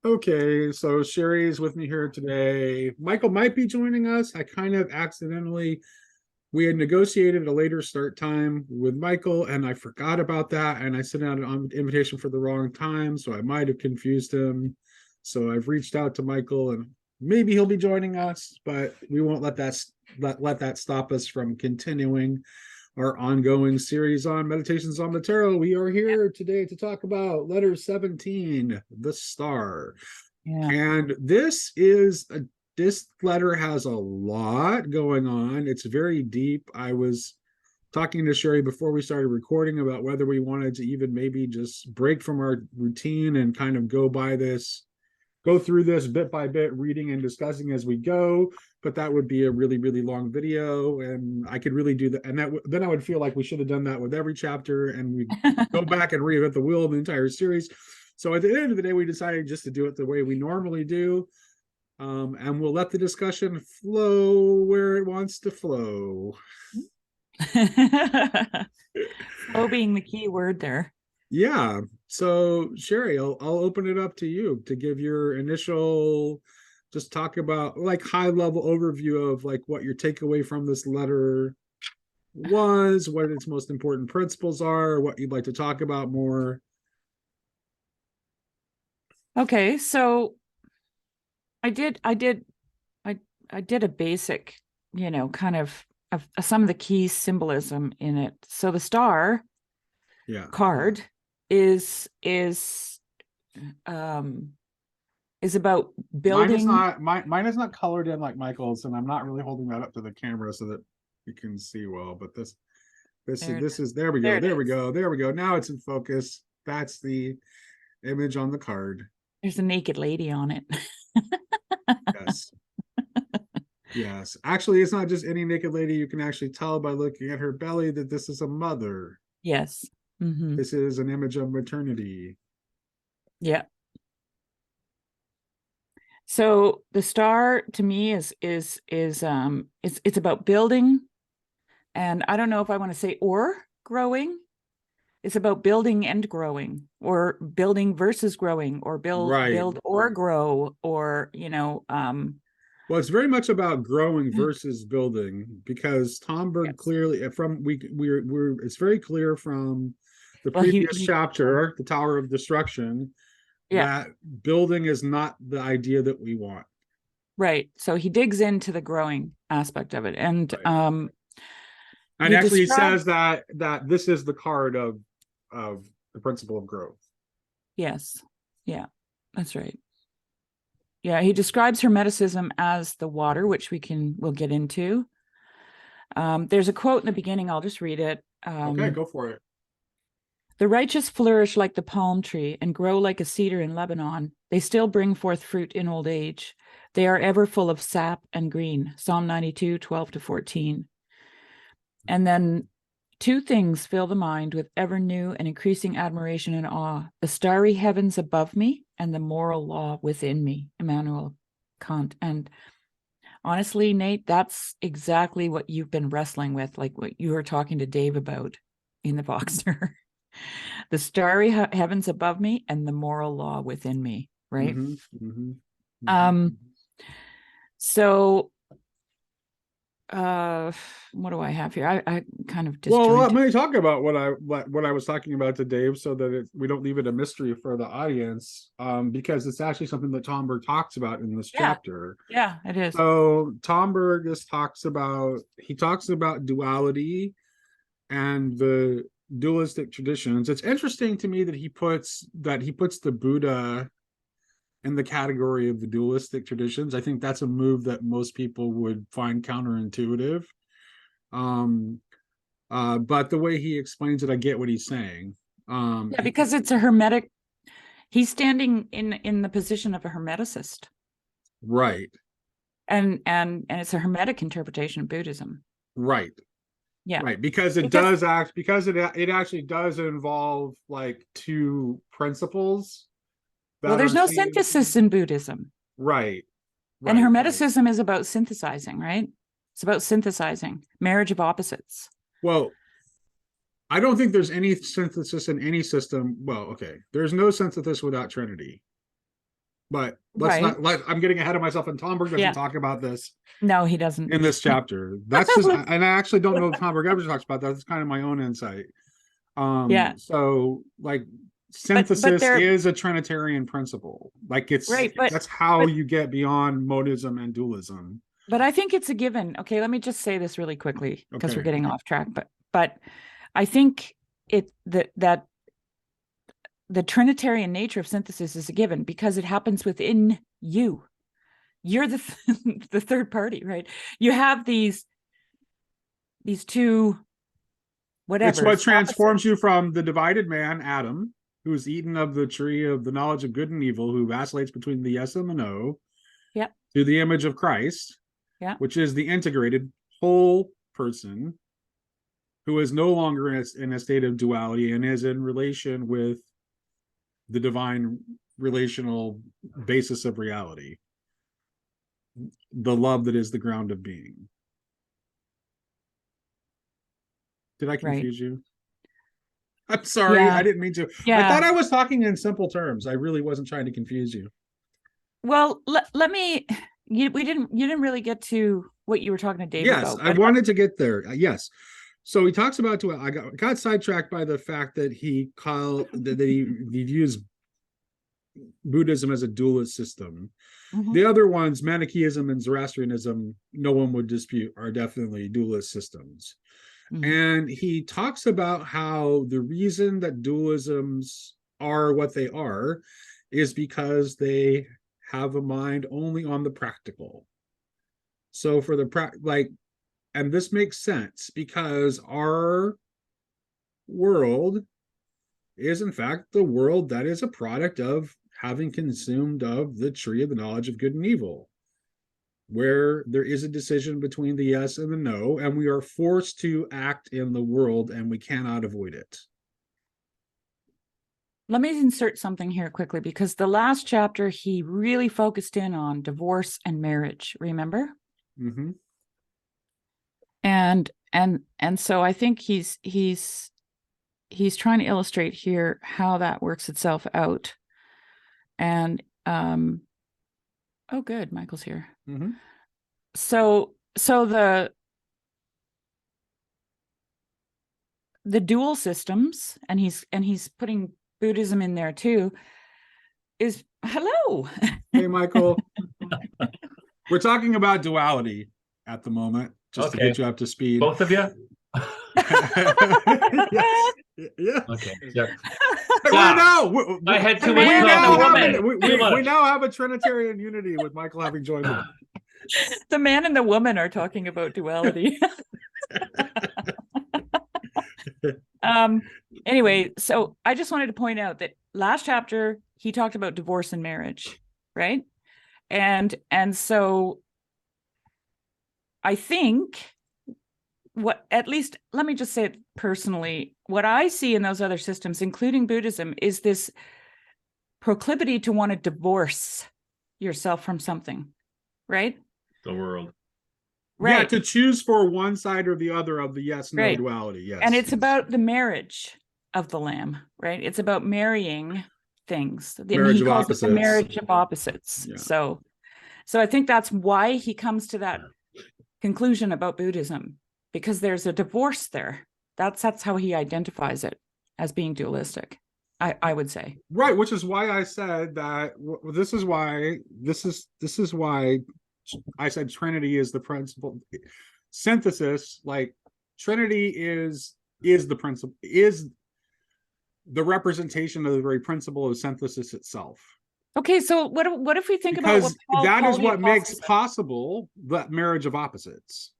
Okay, so Shari is with me here today. Michael might be joining us. I kind of accidentally, we had negotiated a later start time with Michael, and I forgot about that. And I sent out an invitation for the wrong time, so I might have confused him. So I've reached out to Michael, and maybe he'll be joining us, but we won't let that stop us from continuing our ongoing series on meditations on the tarot. We are here today to talk about letter 17, the star. Yeah. And this letter has a lot going on. It's very deep. I was talking to Shari before we started recording about whether we wanted to even maybe just break from our routine and kind of go through this bit by bit, reading and discussing as we go. But that would be a really, really long video, and I could really do that. And then I would feel like we should have done that with every chapter, and we go back and reinvent the wheel of the entire series. So at the end of the day, we decided just to do it the way we normally do, and we'll let the discussion flow where it wants to flow. Flow being the key word there. Yeah. So Shari, I'll open it up to you to give your initial, just talk about like high level overview of like what your takeaway from this letter was, what its most important principles are, what you'd like to talk about more. Okay, so I did a basic, kind of some of the key symbolism in it. So the star card is about building. Mine is not colored in like Michael's, and I'm not really holding that up to the camera so that you can see well. But this is there we go. There we go. There we go. Now it's in focus. That's the image on the card. There's a naked lady on it. Yes. Yes. Actually, it's not just any naked lady. You can actually tell by looking at her belly that this is a mother. Yes. Mm-hmm. This is an image of maternity. Yeah. So the star to me is it's about building, and I don't know if I want to say or growing. It's about building and growing, or building versus growing, or build or grow, or well, it's very much about growing versus building, because Tomberg clearly it's very clear from the previous chapter, the Tower of Destruction, that building is not the idea that we want. Right. So he digs into the growing aspect of it, and he says that this is the card of the principle of growth. Yes. Yeah, that's right. Yeah, he describes Hermeticism as the water, which we'll get into. There's a quote in the beginning. I'll just read it. Okay, go for it. The righteous flourish like the palm tree and grow like a cedar in Lebanon. They still bring forth fruit in old age. They are ever full of sap and green. Psalm 92, 12-14. And then two things fill the mind with ever new and increasing admiration and awe: the starry heavens above me and the moral law within me. Immanuel Kant. And honestly, Nate, that's exactly what you've been wrestling with, like what you were talking to Dave about in the Voxer. The starry heavens above me and the moral law within me, right? Mm-hmm, mm-hmm, mm-hmm. So what do I have here? I kind of well, let me talk about what I was talking about to Dave, so that we don't leave it a mystery for the audience, because it's actually something that Tomberg talks about in this chapter. Yeah, it is. So Tomberg talks about duality and the dualistic traditions. It's interesting to me that he puts the Buddha in the category of the dualistic traditions. I think that's a move that most people would find counterintuitive. But the way he explains it, I get what he's saying. Because it's a hermetic. He's standing in the position of a hermeticist, right? And it's a hermetic interpretation of Buddhism, right? Yeah, right. Because it actually does involve like two principles. Well, there's no synthesis in Buddhism, right? And Hermeticism is about synthesizing, right? It's about synthesizing, marriage of opposites. Well, I don't think there's any synthesis in any system. Well, okay, there's no synthesis without Trinity. But let's Right. not I'm getting ahead of myself, and Tomberg doesn't Yeah. talk about this No, he doesn't. in this chapter. That's just, and I actually don't know if Tomberg ever talks about that. That's kind of my own insight. Yeah. So like But synthesis they're is a Trinitarian principle. Like right, but that's how but you get beyond monism and dualism. but I think it's a given. Okay, let me just say this really quickly because we're Okay. getting off track. But I think that the Trinitarian nature of synthesis is a given because it happens within you. You're the the third party, right? You have these two It's whatever what transforms opposites. you from the divided man, Adam, who's eaten of the tree of the knowledge of good and evil, who vacillates between the yes and the no, Yeah, to the image of Christ, yeah. which is the integrated whole person who is no longer in a state of duality and is in relation with the divine relational basis of reality, the love that is the ground of being. Did I Right. confuse you? I'm sorry. Yeah. I didn't mean to. I Yeah. thought I was talking in simple terms. I really wasn't trying to confuse you. Well, let me you didn't really get to what you were talking to Dave Yes, about, I but wanted to get there. Yes. So he talks about, I got sidetracked by the fact that he views Buddhism as a dualist system. Mhm. The other ones, Manichaeism and Zoroastrianism, no one would dispute, are definitely dualist systems. Mhm. And he talks about how the reason that dualisms are what they are is because they have a mind only on the practical. So for and this makes sense because our world is in fact the world that is a product of having consumed of the tree of the knowledge of good and evil, where there is a decision between the yes and the no, and we are forced to act in the world and we cannot avoid it. Let me insert something here quickly because the last chapter he really focused in on divorce and marriage, remember? Mm-hmm. And so I think he's trying to illustrate here how that works itself out. And oh good, Michael's here. Mm-hmm. So the dual systems, and he's putting Buddhism in there too, is hello. Hey, Michael. We're talking about duality at the moment, just to get you up to speed. Both of you? Yes. Yeah. Okay. Yeah. I had too much coffee. We now have a Trinitarian unity with Michael having joined me. The man and the woman are talking about duality. Anyway, so I just wanted to point out that last chapter he talked about divorce and marriage, right? And so I think at least let me just say it personally, what I see in those other systems, including Buddhism, is this proclivity to want to divorce yourself from something, right? The world. Right. Yeah, to choose for one side or the other of the yes-no right. duality. Yes. And it's about the marriage of the lamb, right? It's about marrying things. Marriage he of calls opposites. it the marriage of opposites. Yeah. So I think that's why he comes to that conclusion about Buddhism, because there's a divorce there. That's how he identifies it as being dualistic, I would say. Right, which is why I said that this is why I said Trinity is the principle. Synthesis, like Trinity is the principle, is the representation of the very principle of synthesis itself. Okay, so what if we think because about what that Paul is what makes said. possible that marriage of opposites.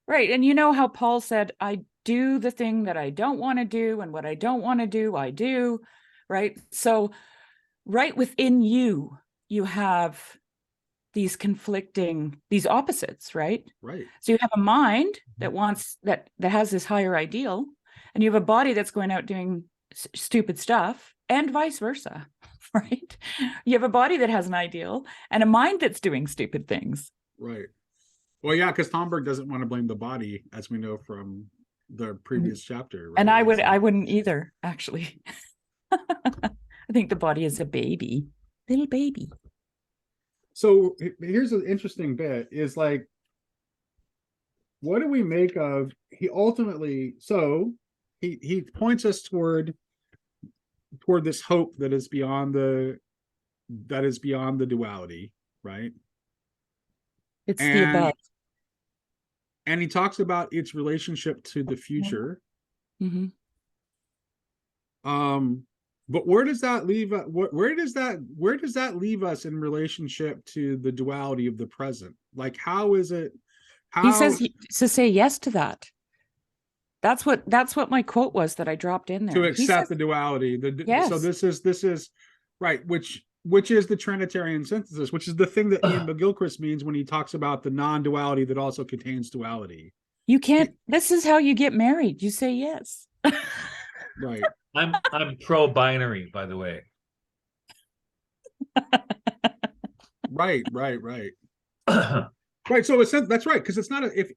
Right, and you know how Paul said, I do the thing that I don't want to do, and what I don't want to do, I do, right? So right within you, you have these opposites, right? Right. So you have a mind that wants that has this higher ideal, and you have a body that's going out doing stupid stuff, and vice versa, right? You have a body that has an ideal and a mind that's doing stupid things. Right. Well, yeah, because Tomberg doesn't want to blame the body, as we know from the previous chapter. Right? And I wouldn't either, actually. I think the body is a baby, little baby. So here's an interesting bit is like, what do we make of he ultimately, so he points us toward this hope that is beyond the duality, right? It's the And above. he talks about its relationship to the future. Mm-hmm. But where does that leave where does that leave us in relationship to the duality of the present? Like, how is it, He how says to say yes to that. That's what my quote was that I dropped in to there. He accept says the duality? So yes. this is right, which is the Trinitarian synthesis, which is the thing that Ian McGilchrist means when he talks about the non-duality that also contains duality. You can't. This is how you get married. You say yes. Right. I'm pro-binary, by the way. Right. Right. So that's right, because it's not if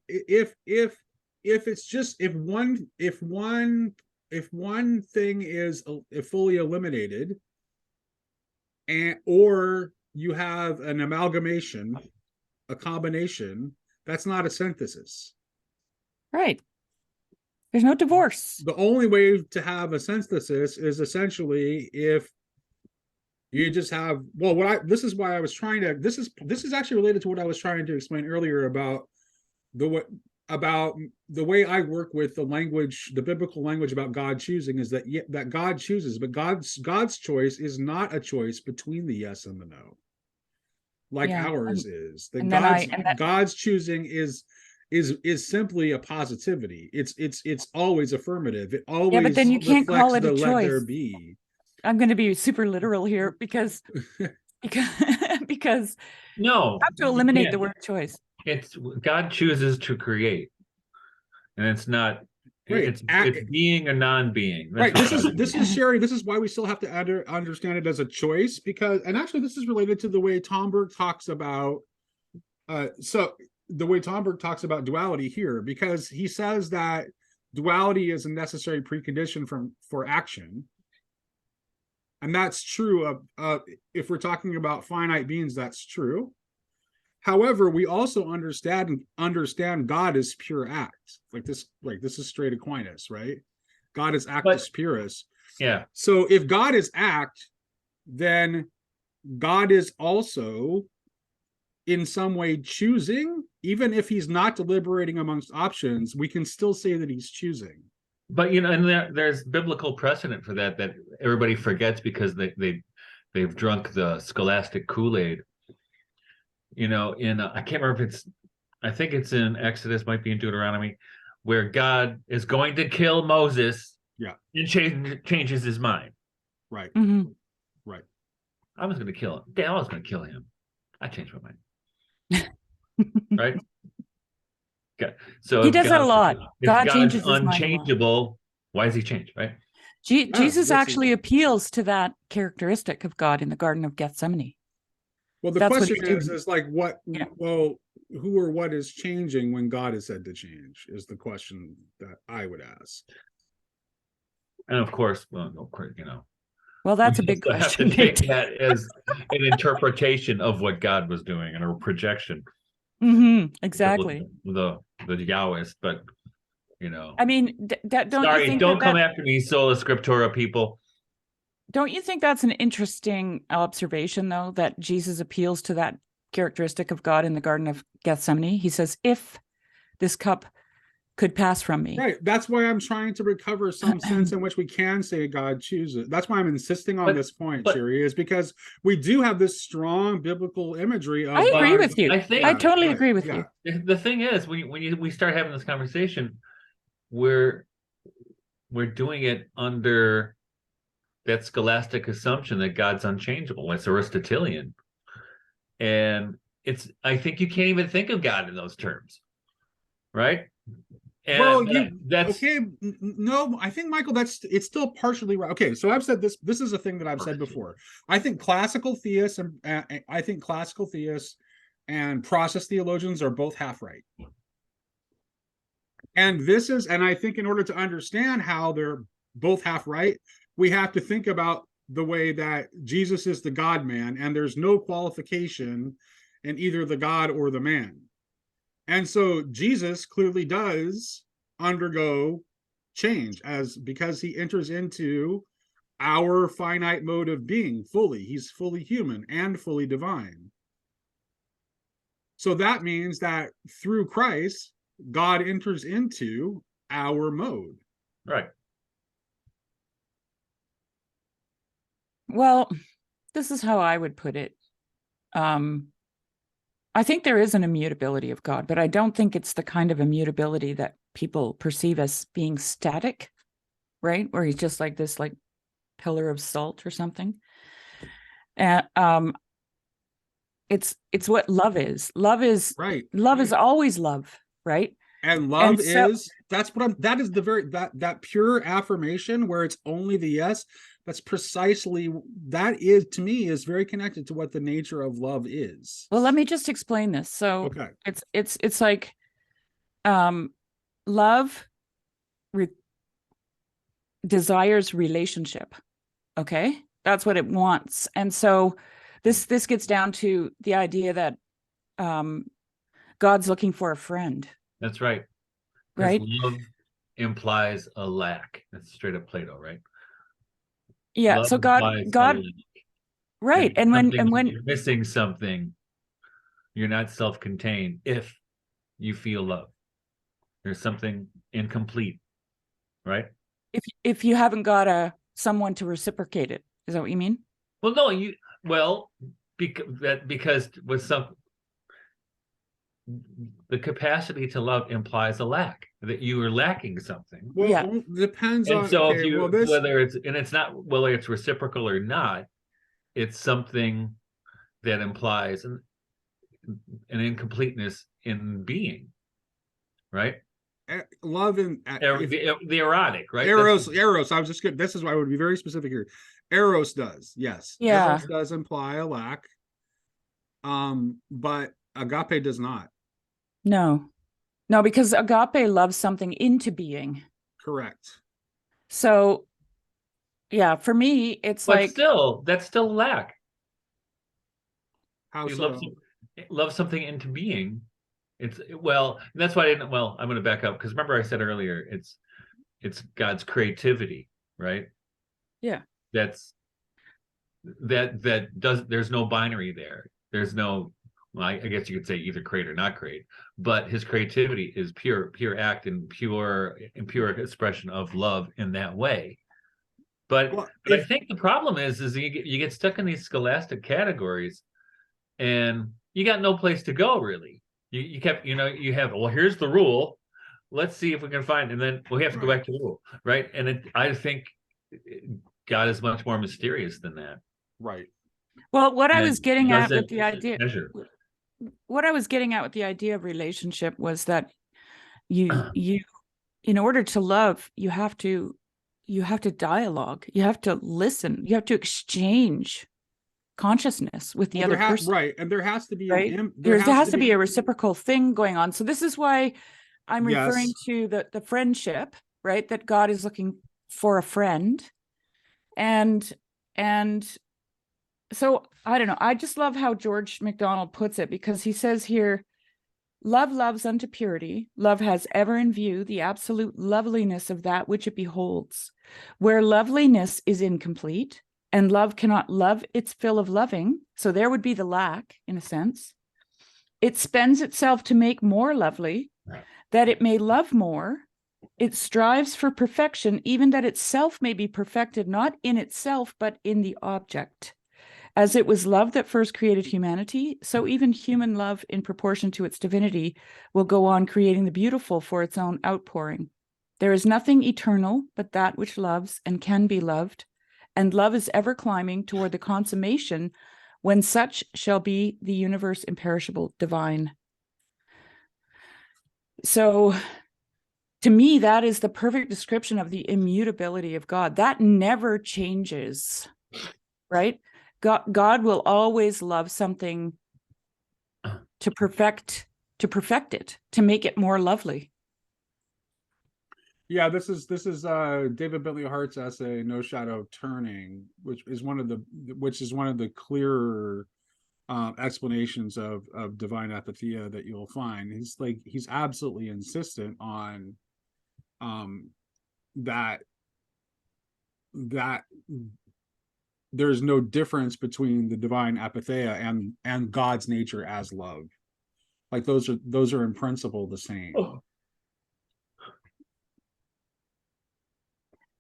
it's just if one thing is fully eliminated, and or you have an amalgamation, a combination, that's not a synthesis. Right. There's no divorce. The only way to have a synthesis is essentially if you just have, well, this is why I was trying to, this is actually related to what I was trying to explain earlier about the about the way I work with the language, the biblical language about God choosing, is that that God chooses, but God's choice is not a choice between the yes and the no, like ours is. That God's choosing is simply a positivity. It's always affirmative. It always but then you can't call it a choice. Let there be. I'm going to be super literal here because no, you have to eliminate the word choice. It's God chooses to create, and it's not. Right. It's being or non-being. That's right. This is Shari. This is why we still have to understand it as a choice, because, and actually this is related to the way Tomberg talks about. So the way Tomberg talks about duality here, because he says that duality is a necessary precondition for action. And that's true of if we're talking about finite beings, that's true. However, we also understand God as pure act. Like this is straight Aquinas, right? God is actus purus. Yeah. So if God is act, then God is also in some way choosing. Even if he's not deliberating amongst options, we can still say that he's choosing. But and there's biblical precedent for that everybody forgets because they've drunk the scholastic Kool-Aid. I can't remember if I think it's in Exodus, might be in Deuteronomy, where God is going to kill Moses. Yeah. And changes his mind. Right. Mm-hmm. Right. I was going to kill him. I was going to kill him. I changed my mind. Right. Okay. So he does that a lot. God changes unchangeable. Why does he change? Right. Jesus actually appeals to that characteristic of God in the Garden of Gethsemane. Well, the question is like what? Yeah. Well, who or what is changing when God is said to change is the question that I would ask. And of course, well, that's a big question. Have to take that as an interpretation of what God was doing and a projection. Mm-hmm, exactly. The Yahwist, but I mean, don't come after me, sola scriptura people. Don't you think that's an interesting observation, though, that Jesus appeals to that characteristic of God in the Garden of Gethsemane? He says, if this cup could pass from me. Right. That's why I'm trying to recover some sense in which we can say God chooses. That's why I'm insisting on this point, Shari, is because we do have this strong biblical imagery of I agree with you. I totally agree with you. The thing is, when we start having this conversation, we're doing it under that scholastic assumption that God's unchangeable. It's Aristotelian. And I think you can't even think of God in those terms. Right? And that's okay. No, I think, Michael, it's still partially right. Okay, so I've said this is a thing that I've said before. I think classical theists and process theologians are both half right. And I think in order to understand how they're both half right, we have to think about the way that Jesus is the God man, and there's no qualification in either the God or the man. And so Jesus clearly does undergo change because he enters into our finite mode of being fully. He's fully human and fully divine. So that means that through Christ, God enters into our mode. Right. Well, this is how I would put it. I think there is an immutability of God, but I don't think it's the kind of immutability that people perceive as being static, right? Where he's just like this, like pillar of salt or something. And it's what love is. Love is right. Love is always love, right? And love is that is the very that pure affirmation where it's only the yes. That's precisely that is to me is very connected to what the nature of love is. Well, let me just explain this. So okay. It's like love desires relationship. Okay, that's what it wants. And so this gets down to the idea that God's looking for a friend. That's right. Right. Love implies a lack. That's straight up Plato, right? Yeah. Love so God, right. And when you're missing something, you're not self-contained. If you feel love, there's something incomplete, right? If you haven't got someone to reciprocate it, is that what you mean? Well, no, because with some the capacity to love implies a lack, that you are lacking something. Well, yeah. Depends and on so if you whether it's reciprocal or not, it's something that implies an incompleteness in being, right? Love and the erotic, right? Eros. I was just good. This is why I would be very specific here. Eros does, yes. Yeah. Eros does imply a lack. But agape does not. No, because agape loves something into being. Correct. So, yeah, for me, it's but like that's still lack. How you so? love something into being. That's why I'm going to back up, because remember I said earlier, it's God's creativity, right? Yeah. There's no binary there. There's no, I guess you could say either create or not create, but his creativity is pure act and pure expression of love in that way. But I think the problem is you get stuck in these scholastic categories, and you got no place to go, really. You kept, you have, well, here's the rule. Let's see if we can find, and then we have to go back to the rule, right? And I think God is much more mysterious than that. Right. Well, what I was getting at with the idea, what I was getting at with the idea of relationship was that you, in order to love, you have to dialogue, you have to listen, you have to exchange consciousness with the other person, right? And there has to be there has to be a reciprocal thing going on. So this is why I'm referring to the friendship, right? That God is looking for a friend, and so I don't know. I just love how George MacDonald puts it, because he says here, love loves unto purity. Love has ever in view the absolute loveliness of that which it beholds. Where loveliness is incomplete, and love cannot love its fill of loving, so there would be the lack, in a sense. It spends itself to make more lovely, that it may love more. It strives for perfection, even that itself may be perfected, not in itself, but in the object. As it was love that first created humanity, so even human love, in proportion to its divinity, will go on creating the beautiful for its own outpouring. There is nothing eternal but that which loves and can be loved, and love is ever climbing toward the consummation when such shall be the universe imperishable divine. So to me, that is the perfect description of the immutability of God. That never changes, right? God will always love something to perfect it, to make it more lovely. Yeah, this is David Bentley Hart's essay, No Shadow of Turning, which is one of the clearer explanations of divine apatheia that you'll find. He's absolutely insistent on um that that there's no difference between the divine apatheia and God's nature as love. Like those are in principle the same. Oh.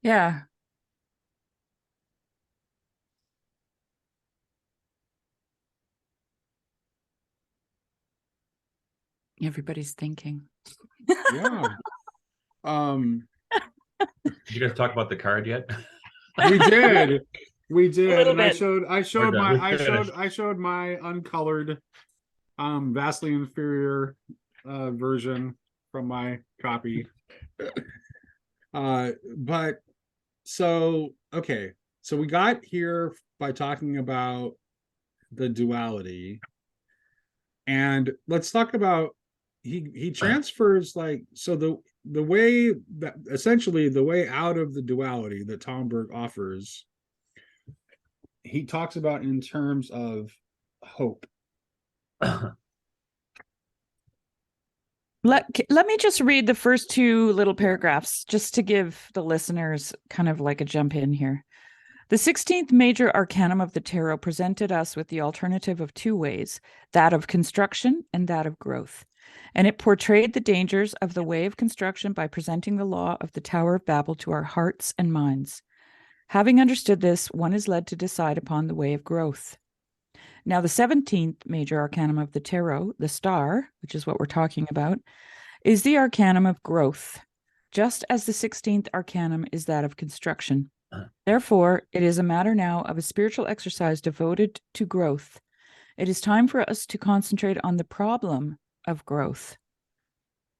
Yeah. Everybody's thinking. Yeah. Um Did you guys talk about the card yet? we did. We A did. little And I bit. showed I showed done. my We're I showed finished. I showed my uncolored vastly inferior version from my copy. But so okay. So we got here by talking about the duality, and let's talk about he transfers, like, so the way that essentially the way out of the duality that Tomberg offers, he talks about in terms of hope. Let me just read the first two little paragraphs just to give the listeners kind of like a jump in here. The 16th major arcanum of the tarot presented us with the alternative of two ways, that of construction and that of growth. And it portrayed the dangers of the way of construction by presenting the law of the Tower of Babel to our hearts and minds. Having understood this, one is led to decide upon the way of growth. Now, the 17th major arcanum of the tarot, the star, which is what we're talking about, is the arcanum of growth, just as the 16th arcanum is that of construction. Therefore, it is a matter now of a spiritual exercise devoted to growth. It is time for us to concentrate on the problem of growth.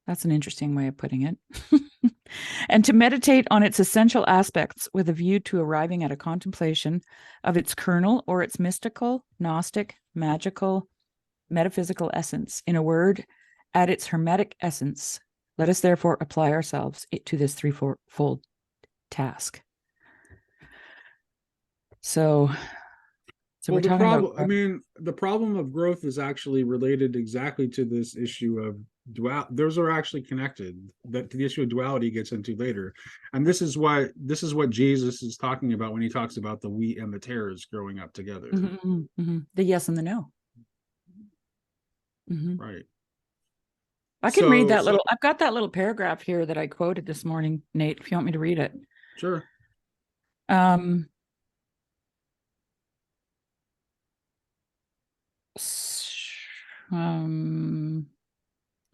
That's an interesting way of putting it. And to meditate on its essential aspects with a view to arriving at a contemplation of its kernel or its mystical, gnostic, magical, metaphysical essence. In a word, at its hermetic essence. Let us therefore apply ourselves to this threefold task. So Well, we're the talking about problem, the problem of growth is actually related exactly to this issue of dual. Those are actually connected. That the issue of duality gets into later, and this is what Jesus is talking about when he talks about the wheat and the tares growing up together. The yes and the no. Right. I can read that little. I've got that little paragraph here that I quoted this morning, Nate. If you want me to read it, sure.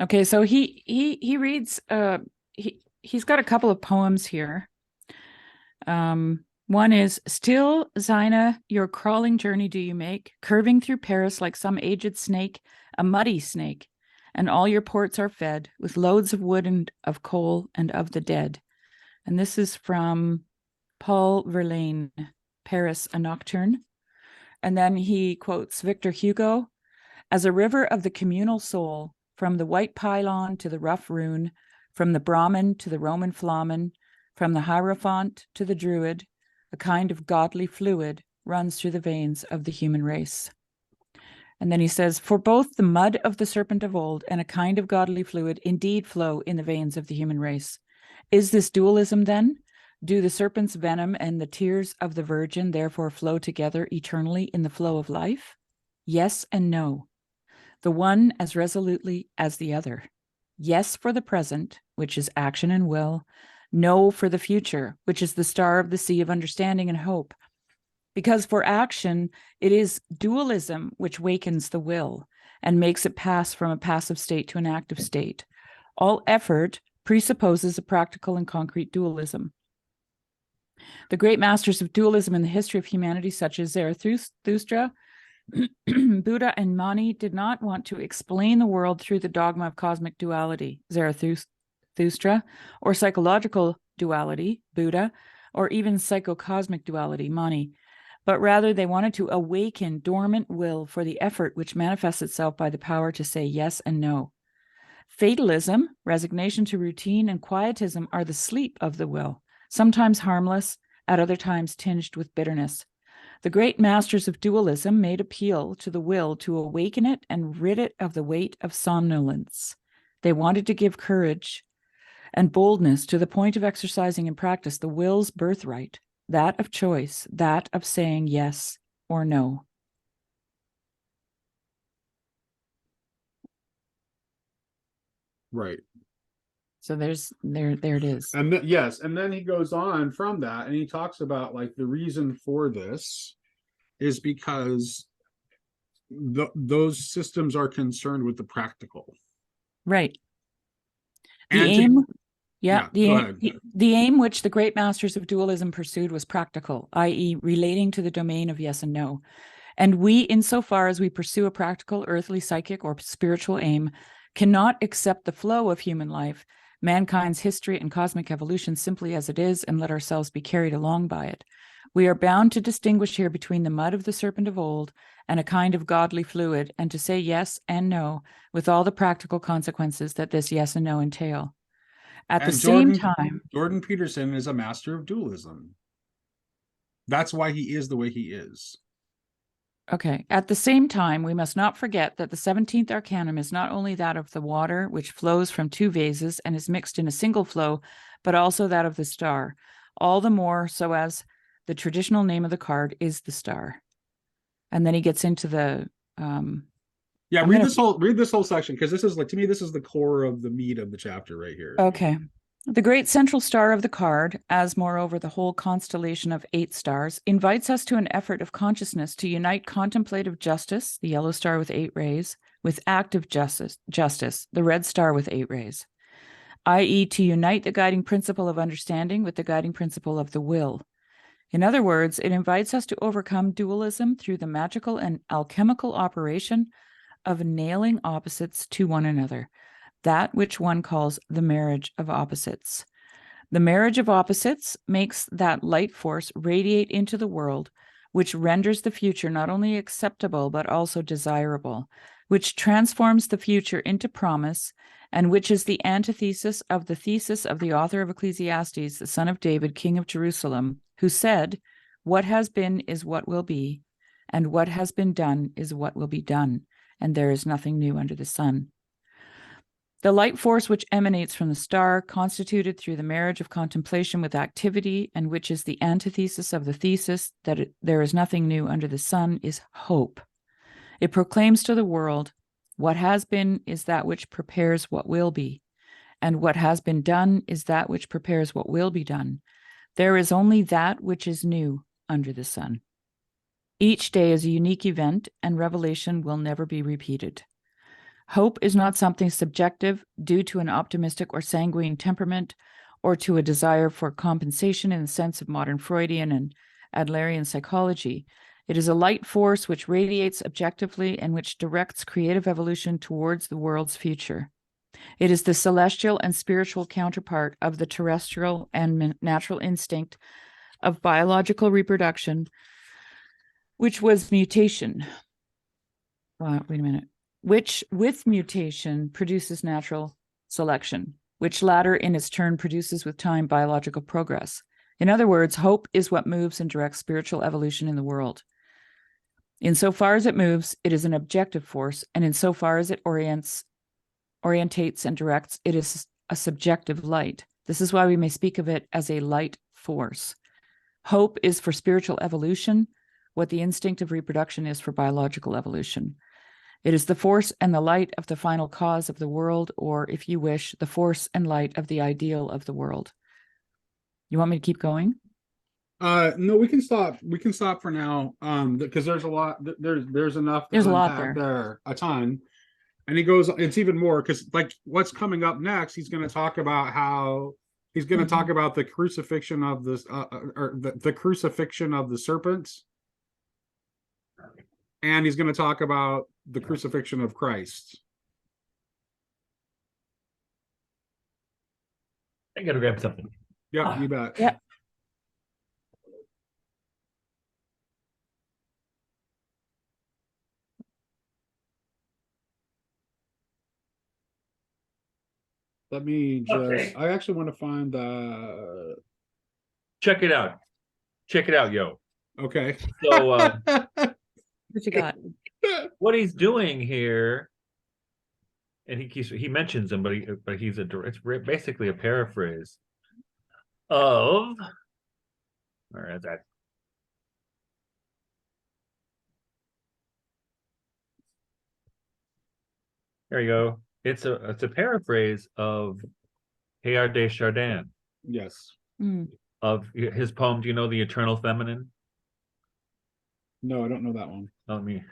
Okay, so he reads. He's got a couple of poems here. One is, still, Zina, your crawling journey do you make, curving through Paris like some aged snake, a muddy snake, and all your ports are fed with loads of wood and of coal and of the dead. And this is from Paul Verlaine, Paris, a Nocturne. And then he quotes Victor Hugo, as a river of the communal soul, from the white pylon to the rough rune, from the Brahmin to the Roman flamen, from the Hierophant to the Druid, a kind of godly fluid runs through the veins of the human race. And then he says, for both the mud of the serpent of old and a kind of godly fluid indeed flow in the veins of the human race. Is this dualism then? Do the serpent's venom and the tears of the virgin therefore flow together eternally in the flow of life? Yes and no. The one as resolutely as the other. Yes for the present, which is action and will. No for the future, which is the star of the sea of understanding and hope. Because for action, it is dualism which wakens the will and makes it pass from a passive state to an active state. All effort presupposes a practical and concrete dualism. The great masters of dualism in the history of humanity, such as Zarathustra, Buddha, and Mani, did not want to explain the world through the dogma of cosmic duality, Zarathustra, or psychological duality, Buddha, or even psychocosmic duality, Mani, but rather they wanted to awaken dormant will for the effort which manifests itself by the power to say yes and no. Fatalism, resignation to routine, and quietism are the sleep of the will, sometimes harmless, at other times tinged with bitterness. The great masters of dualism made appeal to the will to awaken it and rid it of the weight of somnolence. They wanted to give courage and boldness to the point of exercising in practice the will's birthright, that of choice, that of saying yes or no. Right. So there it is. And yes, and then he goes on from that, and he talks about like the reason for this is because those systems are concerned with the practical. Right. The And aim, go ahead. the aim which the great masters of dualism pursued was practical, i.e., relating to the domain of yes and no. And we, insofar as we pursue a practical, earthly, psychic, or spiritual aim, cannot accept the flow of human life, mankind's history and cosmic evolution simply as it is, and let ourselves be carried along by it. We are bound to distinguish here between the mud of the serpent of old and a kind of godly fluid, and to say yes and no with all the practical consequences that this yes and no entail. At the same time, Jordan Peterson is a master of dualism. That's why he is the way he is. okay, at the same time, we must not forget that the 17th arcanum is not only that of the water, which flows from two vases and is mixed in a single flow, but also that of the star, all the more so as the traditional name of the card is the star. And then he gets into the read this whole section, because this is like, to me, this is the core of the meat of the chapter right here. Okay. The great central star of the card, as moreover the whole constellation of 8 stars, invites us to an effort of consciousness to unite contemplative justice, the yellow star with 8 rays, with active justice, the red star with 8 rays, i.e., to unite the guiding principle of understanding with the guiding principle of the will. In other words, it invites us to overcome dualism through the magical and alchemical operation of nailing opposites to one another, that which one calls the marriage of opposites. The marriage of opposites makes that light force radiate into the world, which renders the future not only acceptable but also desirable, which transforms the future into promise, and which is the antithesis of the thesis of the author of Ecclesiastes, the son of David, king of Jerusalem, who said, "What has been is what will be, and what has been done is what will be done, and there is nothing new under the sun." The light force which emanates from the star, constituted through the marriage of contemplation with activity, and which is the antithesis of the thesis that there is nothing new under the sun, is hope. It proclaims to the world, what has been is that which prepares what will be, and what has been done is that which prepares what will be done. There is only that which is new under the sun. Each day is a unique event, and revelation will never be repeated. Hope is not something subjective due to an optimistic or sanguine temperament, or to a desire for compensation in the sense of modern Freudian and Adlerian psychology. It is a light force which radiates objectively and which directs creative evolution towards the world's future. It is the celestial and spiritual counterpart of the terrestrial and natural instinct of biological reproduction, which was mutation. Which, with mutation, produces natural selection, which latter, in its turn, produces with time biological progress. In other words, hope is what moves and directs spiritual evolution in the world. Insofar as it moves, it is an objective force, and insofar as it orientates and directs, it is a subjective light. This is why we may speak of it as a light force. Hope is for spiritual evolution what the instinct of reproduction is for biological evolution. It is the force and the light of the final cause of the world, or, if you wish, the force and light of the ideal of the world. You want me to keep going? No, we can stop. We can stop for now. Because there's a lot. There's enough to There's a lot unpack there. a ton. And he goes. It's even more because, like, what's coming up next? He's going to talk about how he's going to talk about the crucifixion of this, or the crucifixion of the serpents, and he's going to talk about the crucifixion of Christ. I gotta grab something. Yeah, you bet. Yeah. Let me just. Okay. I actually want to find the. Check it out. Check it out, yo. Okay. So What you got? what he's doing here, and he mentions him, but it's basically a paraphrase of, or is that? There you go. It's a paraphrase of Teilhard de Chardin, Yes. Mm. of his poem. Do you know The Eternal Feminine? No, I don't know that one. Let me.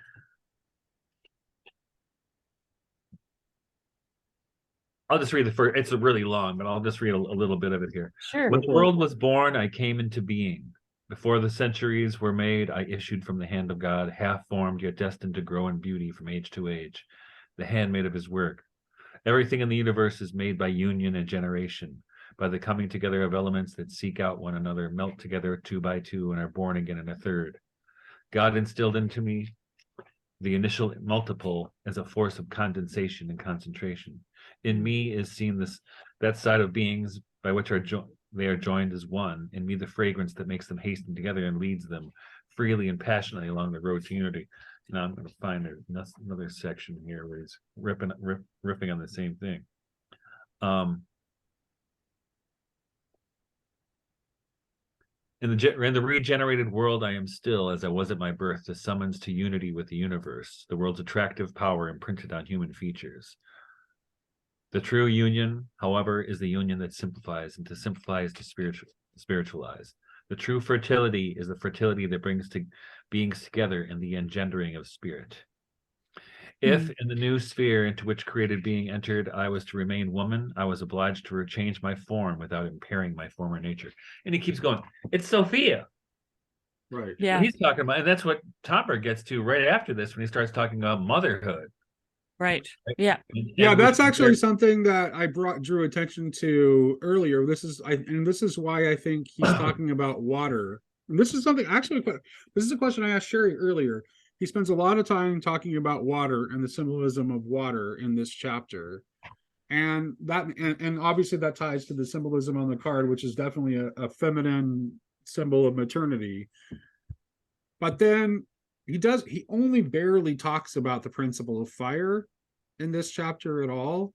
I'll just read the first. It's really long, but I'll just read a little bit of it here. Sure. When the world was born, I came into being. Before the centuries were made, I issued from the hand of God, half formed yet destined to grow in beauty from age to age, the handmaid of his work. Everything in the universe is made by union and generation, by the coming together of elements that seek out one another, melt together two by two, and are born again in a third. God instilled into me the initial multiple as a force of condensation and concentration. In me is seen that side of beings by which they are joined as one. In me, the fragrance that makes them hasten together and leads them freely and passionately along the road to unity. Now I'm going to find another section here where he's riffing on the same thing. In the regenerated world, I am still, as I was at my birth, the summons to unity with the universe, the world's attractive power imprinted on human features. The true union, however, is the union that simplifies, and to simplify is to spiritualize. The true fertility is the fertility that brings beings together in the engendering of spirit. If in the new sphere into which created being entered, I was to remain woman, I was obliged to change my form without impairing my former nature. And he keeps going, it's Sophia. Right. Yeah. What he's talking about, and that's what Tomberg gets to right after this when he starts talking about motherhood. Right. Yeah. Yeah, that's actually something that I drew attention to earlier. This is why I think he's talking about water. And this is something actually. This is a question I asked Shari earlier. He spends a lot of time talking about water and the symbolism of water in this chapter, and obviously that ties to the symbolism on the card, which is definitely a feminine symbol of maternity. But then he only barely talks about the principle of fire in this chapter at all,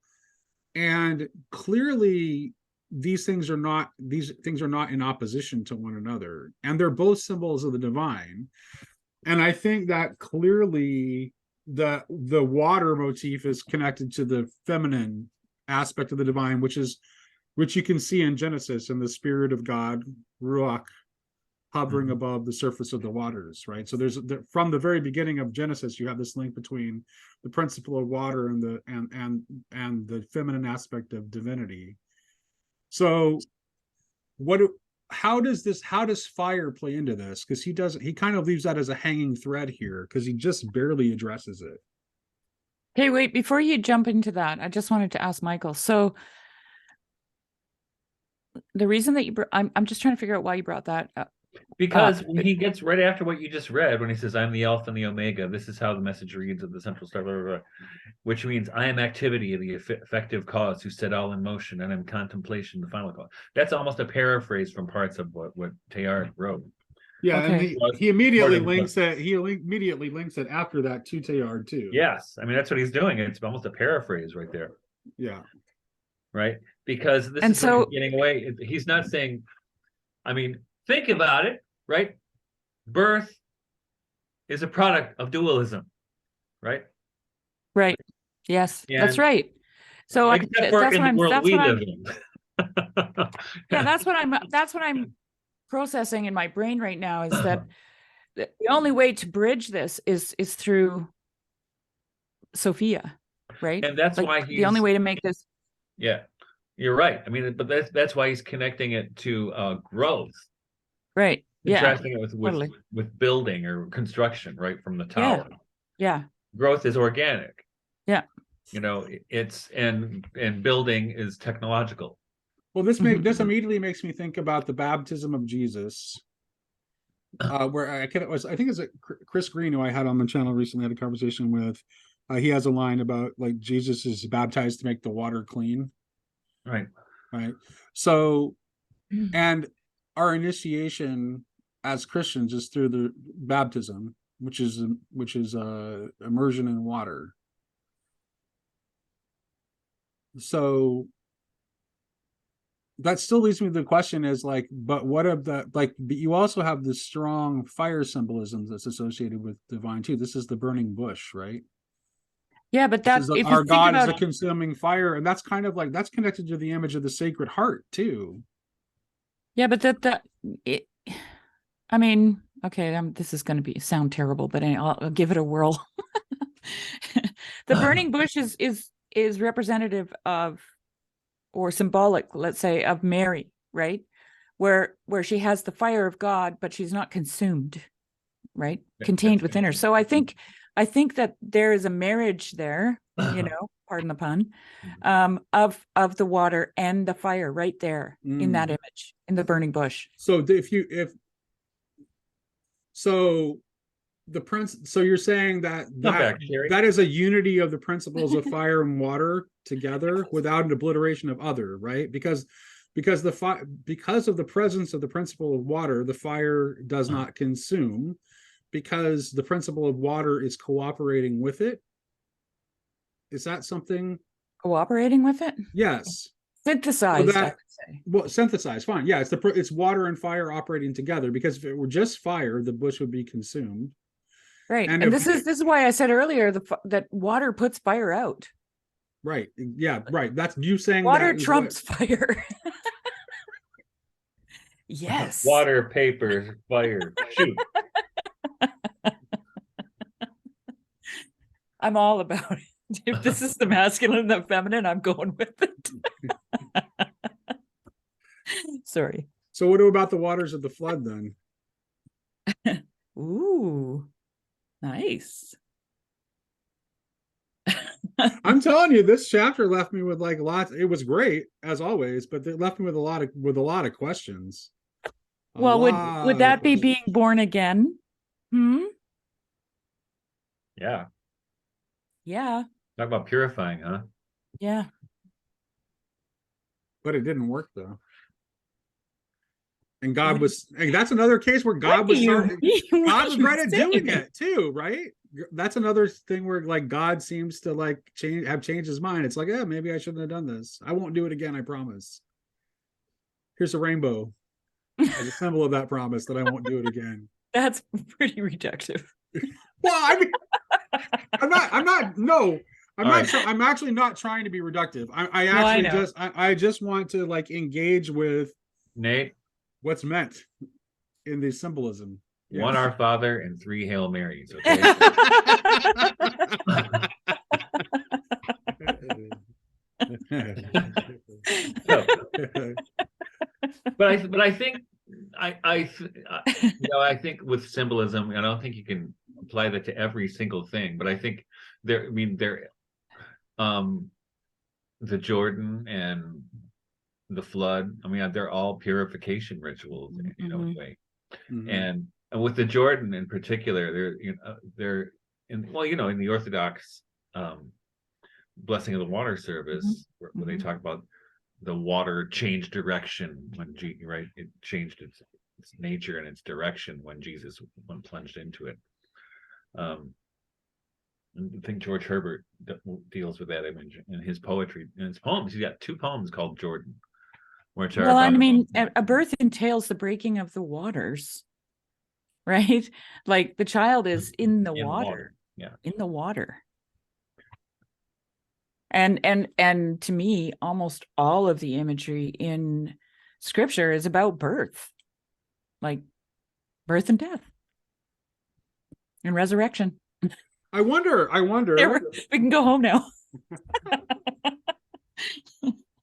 and clearly these things are not in opposition to one another, and they're both symbols of the divine. And I think that clearly the water motif is connected to the feminine aspect of the divine, which you can see in Genesis, and the spirit of God, Ruach, hovering above the surface of the waters, right? So from the very beginning of Genesis, you have this link between the principle of water and the feminine aspect of divinity. So how does fire play into this? Because he kind of leaves that as a hanging thread here, because he just barely addresses it. Hey, wait, before you jump into that, I just wanted to ask Michael. So the reason that I'm just trying to figure out why you brought that up. Because when he gets right after what you just read, when he says, I'm the Alpha and the Omega, this is how the message reads of the central star, blah, blah, blah, which means I am activity, the effective cause who set all in motion, and I'm contemplation, the final cause. That's almost a paraphrase from parts of what Teilhard wrote. Yeah, okay. and he immediately links it. He immediately links it after that to Teilhard too. Yes, I mean that's what he's doing. It's almost a paraphrase right there. Yeah. Right, because this And is so what he's getting away. He's not saying. I mean, think about it. Right, birth is a product of dualism. Right. Right. Yes, And that's right. So except for in the world we live in. Yeah, that's what I'm processing in my brain right now, is that the only way to bridge this is through Sophia, right? And that's like why the only way to make this. Yeah, you're right. I mean, but that's why he's connecting it to growth. Right. Yeah. Contrasting it with building or construction, right, from the tower. Yeah. Growth is organic. Yeah. You know, it's and building is technological. Well, this immediately makes me think about the baptism of Jesus, where I think it's Chris Green, who I had on the channel recently, had a conversation with. He has a line about like Jesus is baptized to make the water clean, Right. Right. So, and our initiation as Christians is through the baptism, which is immersion in water. So that still leads me to the question is like, but what of the, like, but you also have this strong fire symbolism that's associated with divine too. This is the burning bush, right? Yeah, but This that, is if you our think God is about a consuming fire, and that's kind of like, that's connected to the image of the Sacred Heart too. yeah, but it, I mean, okay, this is going to sound terrible, but I'll give it a whirl. The burning bush is representative of, or symbolic, let's say, of Mary, right? Where she has the fire of God, but she's not consumed, right? Contained within her. So I think that there is a marriage there, pardon the pun, of the water and the fire right there in that image, in the burning bush. So so you're saying that is a unity of the principles of fire and water together without an obliteration of other, right? Because of the presence of the principle of water, the fire does not consume, because the principle of water is cooperating with it. Is that something? Cooperating with it? Yes. Synthesized, I would say. Well, synthesized, fine. Yeah, it's water and fire operating together, because if it were just fire, the bush would be consumed. Right. And this is why I said earlier that water puts fire out. Right. Yeah, right. That's you saying water trumps fire. Yes. Water, paper, fire, shoot. I'm all about it. If this is the masculine and the feminine, I'm going with it. Sorry. So what about the waters of the flood then? Ooh, nice. I'm telling you, this chapter left me with like lots. It was great as always, but it left me with a lot of questions. Well, would that be being born again? Yeah. Yeah. Talk about purifying, huh? Yeah. But it didn't work though. And God that's another case where God was right at doing it too, right? That's another thing where like God seems to like have changed his mind. It's like, yeah, maybe I shouldn't have done this. I won't do it again, I promise. Here's a rainbow as a symbol of that promise that I won't do it again. That's pretty reductive. Well, I mean, I'm actually not trying to be reductive. I just want to like engage with Nate what's meant in the symbolism. Yes. 1 Our Father and 3 Hail Marys. Okay. But I think I think with symbolism, I don't think you can apply that to every single thing. But I think the Jordan and the flood, they're all purification rituals in a way. And with the Jordan in particular, they're in the Orthodox blessing of the water service, where they talk about the water changed direction when it changed its nature and its direction when Jesus plunged into it. I think George Herbert deals with that image in his poetry. In his poems, he's got 2 poems called Jordan. A birth entails the breaking of the waters, right? Like the child is in the water. Yeah, in the water. And to me, almost all of the imagery in Scripture is about birth, like birth and death and resurrection. I wonder. We can go home now.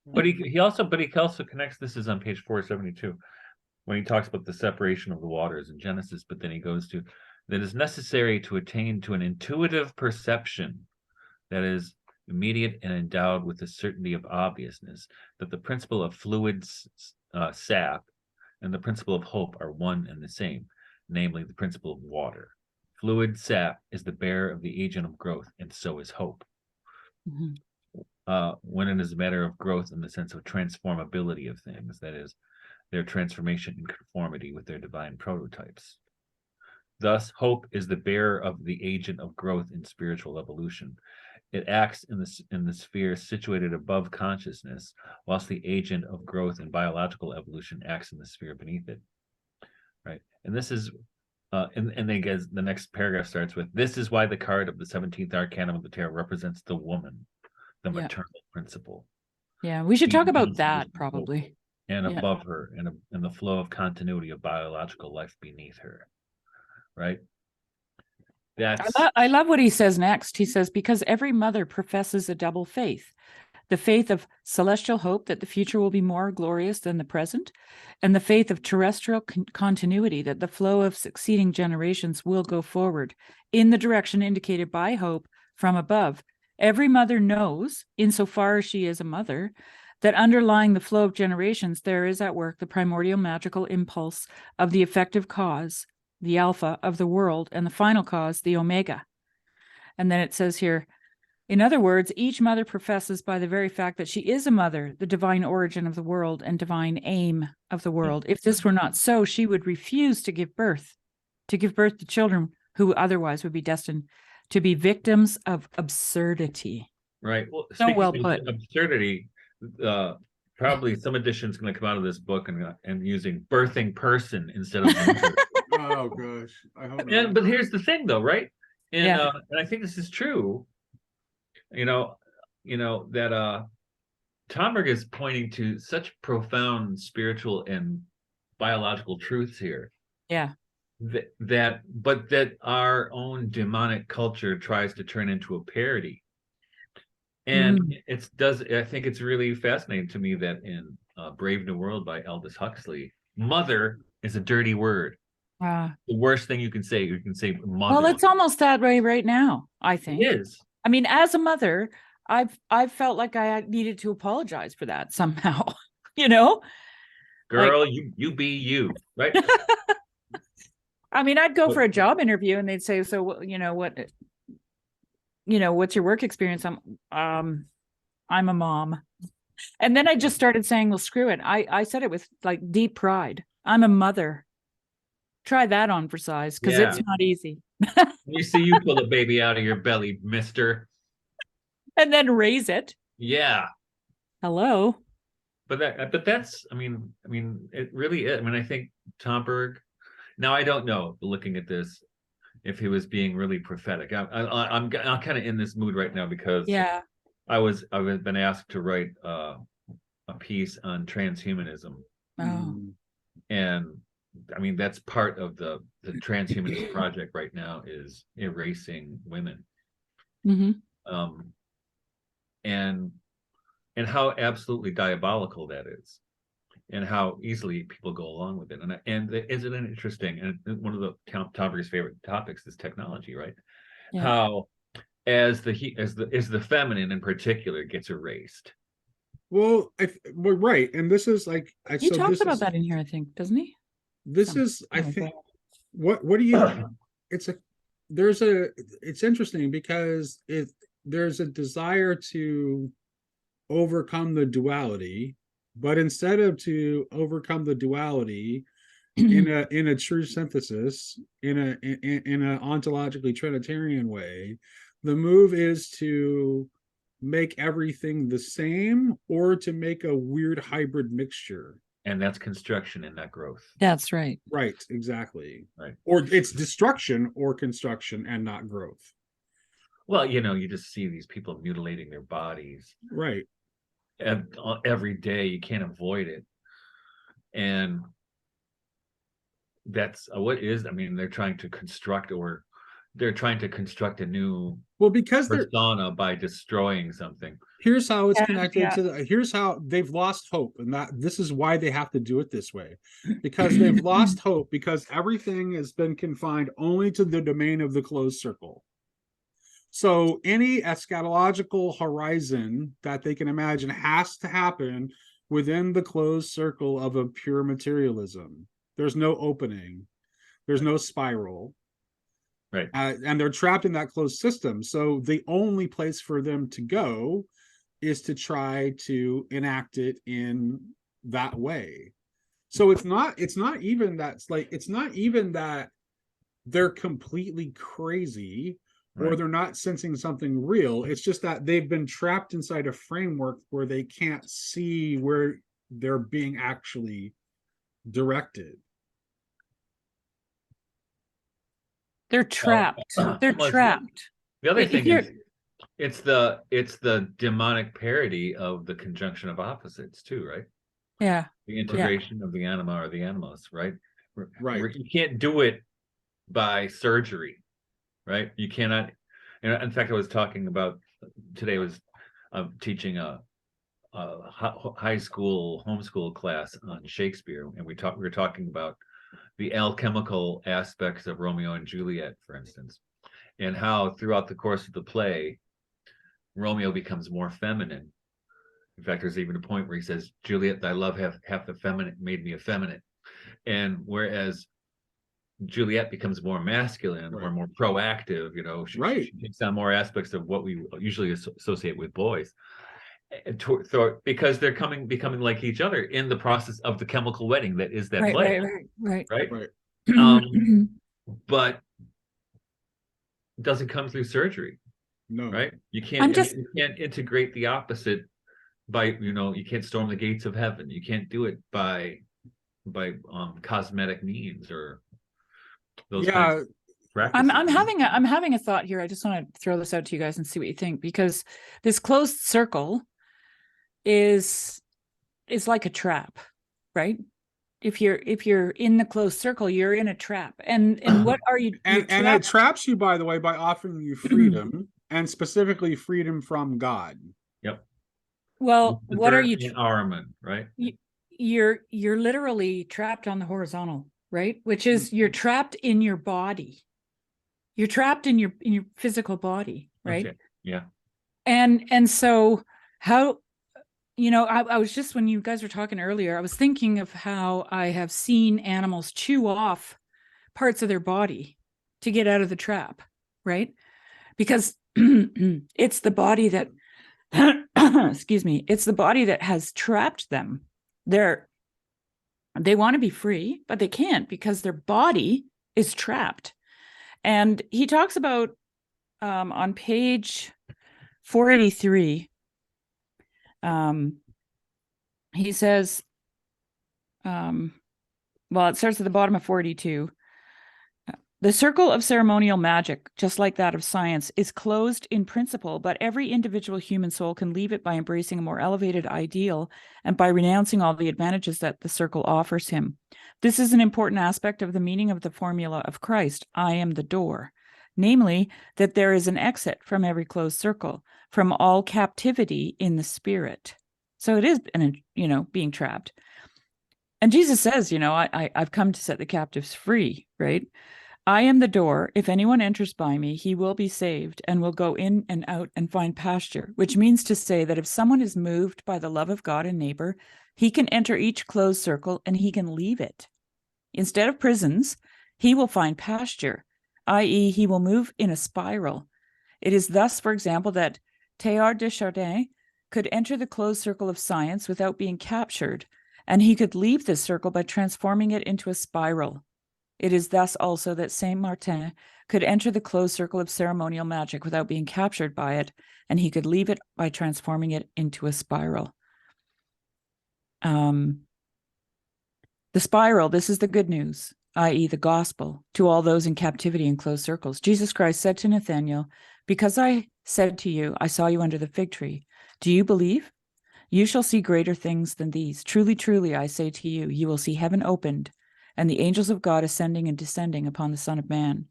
But he also connects. This is on page 472 when he talks about the separation of the waters in Genesis. But then he goes to that is necessary to attain to an intuitive perception that is immediate and endowed with the certainty of obviousness, that the principle of fluids, sap, and the principle of hope are one and the same, namely the principle of water. Fluid sap is the bearer of the agent of growth, and so is hope. when it is a matter of growth in the sense of transformability of things, that is, their transformation in conformity with their divine prototypes. Thus, hope is the bearer of the agent of growth in spiritual evolution. It acts in the sphere situated above consciousness, whilst the agent of growth in biological evolution acts in the sphere beneath it. Right, and this is, and then guys, the next paragraph starts with, "This is why the card of the 17th Arcanum of the Tarot represents the woman, the maternal principle." Yeah, we should talk about Beneath that is probably. and Yeah. above her, and the flow of continuity of biological life beneath her. Right. I love what he says next. He says, because every mother professes a double faith, the faith of celestial hope that the future will be more glorious than the present, and the faith of terrestrial continuity that the flow of succeeding generations will go forward in the direction indicated by hope from above. Every mother knows, insofar as she is a mother, that underlying the flow of generations, there is at work the primordial magical impulse of the effective cause, the alpha of the world, and the final cause, the omega. And then it says here, in other words, each mother professes by the very fact that she is a mother, the divine origin of the world and divine aim of the world. If this were not so, she would refuse to give birth to children who otherwise would be destined to be victims of absurdity. Right. Well, So speaking well of put. absurdity, probably some edition's going to come out of this book and using birthing person instead of mother. Oh gosh, I hope not. But here's the thing, though, right? And Yeah. and I think this is true. That Tomberg is pointing to such profound spiritual and biological truths here. Yeah. That our own demonic culture tries to turn into a parody. And I think it's really fascinating to me that in Brave New World by Aldous Huxley, mother is a dirty word. The worst thing you can say mother. Well, it's almost that way right now, I think. It is. I mean, as a mother, I've felt like I needed to apologize for that somehow, Girl, like, you be you, right? I mean, I'd go for a job interview and they'd say, so, what's your work experience? I'm a mom. And then I just started saying, well, screw it. I said it with like deep pride. I'm a mother. Try that on for size, because it's not easy. You see, you pull a baby out of your belly, mister. And then raise it. Yeah. Hello. But that's, I mean, it really is. I mean, I think Tomberg, now I don't know, looking at this, if he was being really prophetic. I'm kind of in this mood right now because I've been asked to write a piece on transhumanism. Oh. And I mean, that's part of the transhumanist project right now, is erasing women. And how absolutely diabolical that is, and how easily people go along with it. And isn't it interesting? And one of the Tomberg's favorite topics is technology, right? Yeah. How as the feminine in particular gets erased. Well, right, and this is like he talks about that in here, I think, doesn't he? This is, I think, what do you? It's interesting because there's a desire to overcome the duality, but instead of to overcome the duality in a true synthesis, in a ontologically Trinitarian way, the move is to make everything the same, or to make a weird hybrid mixture. And that's construction and not growth. That's right. Right, exactly. Right. Or it's destruction or construction and not growth. Well, you just see these people mutilating their bodies. Right. Every day. You can't avoid it. And that's they're trying to construct a new persona by destroying something. Here's how it's connected to here's how they've lost hope, and that this is why they have to do it this way, because they've lost hope, because everything has been confined only to the domain of the closed circle. So any eschatological horizon that they can imagine has to happen within the closed circle of a pure materialism. There's no opening, there's no spiral. Right. And they're trapped in that closed system. So the only place for them to go is to try to enact it in that way. So it's not even that they're completely crazy or Right. they're not sensing something real. It's just that they've been trapped inside a framework where they can't see where they're being actually directed. They're Well, trapped. They're well, trapped. the other If thing you're, is it's the demonic parody of the conjunction of opposites too, right? yeah, The yeah, integration of the anima or the animus, right? Right. You can't do it by surgery, right? You cannot. And in fact, I was talking about today. Was teaching a high school homeschool class on Shakespeare, and we were talking about the alchemical aspects of Romeo and Juliet, for instance, and how throughout the course of the play, Romeo becomes more feminine. In fact, there's even a point where he says, "Juliet, thy love hath effeminate made me effeminate," and whereas Juliet becomes more masculine or Right. more proactive, Right. she takes on more aspects of what we usually associate with boys. Because they're becoming like each other in the process of the chemical wedding that is that right, play, right. right? Right. But it doesn't come through surgery, No. right? You I'm can't just, you can't integrate the opposite by you can't storm the gates of heaven. You can't do it by cosmetic means or those kinds Yeah. of practices. I'm having a thought here. I just want to throw this out to you guys and see what you think, because this closed circle is like a trap, right? If you're in the closed circle, you're in a trap. And what are you? You're And it trapped. traps you, by the way, by offering you freedom, and specifically freedom from God. Yep. Well, what are you? Empowerment, right? You're literally trapped on the horizontal, right? Which is you're trapped in your body. You're trapped in your physical body, right? Okay. Yeah. And so how, I was just, when you guys were talking earlier, I was thinking of how I have seen animals chew off parts of their body to get out of the trap, right? Because it's the body that excuse me, it's the body that has trapped them. They want to be free, but they can't because their body is trapped. And he talks about on page 483, he says, well, it starts at the bottom of 482. The circle of ceremonial magic, just like that of science, is closed in principle, but every individual human soul can leave it by embracing a more elevated ideal and by renouncing all the advantages that the circle offers him. This is an important aspect of the meaning of the formula of Christ, I am the door, namely, that there is an exit from every closed circle, from all captivity in the spirit. So it is, being trapped. And Jesus says, I've come to set the captives free, right? I am the door. If anyone enters by me, he will be saved and will go in and out and find pasture, which means to say that if someone is moved by the love of God and neighbor, he can enter each closed circle and he can leave it. Instead of prisons, he will find pasture, i.e., he will move in a spiral. It is thus, for example, that Teilhard de Chardin could enter the closed circle of science without being captured, and he could leave this circle by transforming it into a spiral. It is thus also that Saint Martin could enter the closed circle of ceremonial magic without being captured by it, and he could leave it by transforming it into a spiral. The spiral, this is the good news, i.e., the gospel, to all those in captivity in closed circles. Jesus Christ said to Nathanael, because I said to you, I saw you under the fig tree. Do you believe? You shall see greater things than these. Truly, truly, I say to you, you will see heaven opened and the angels of God ascending and descending upon the Son of Man.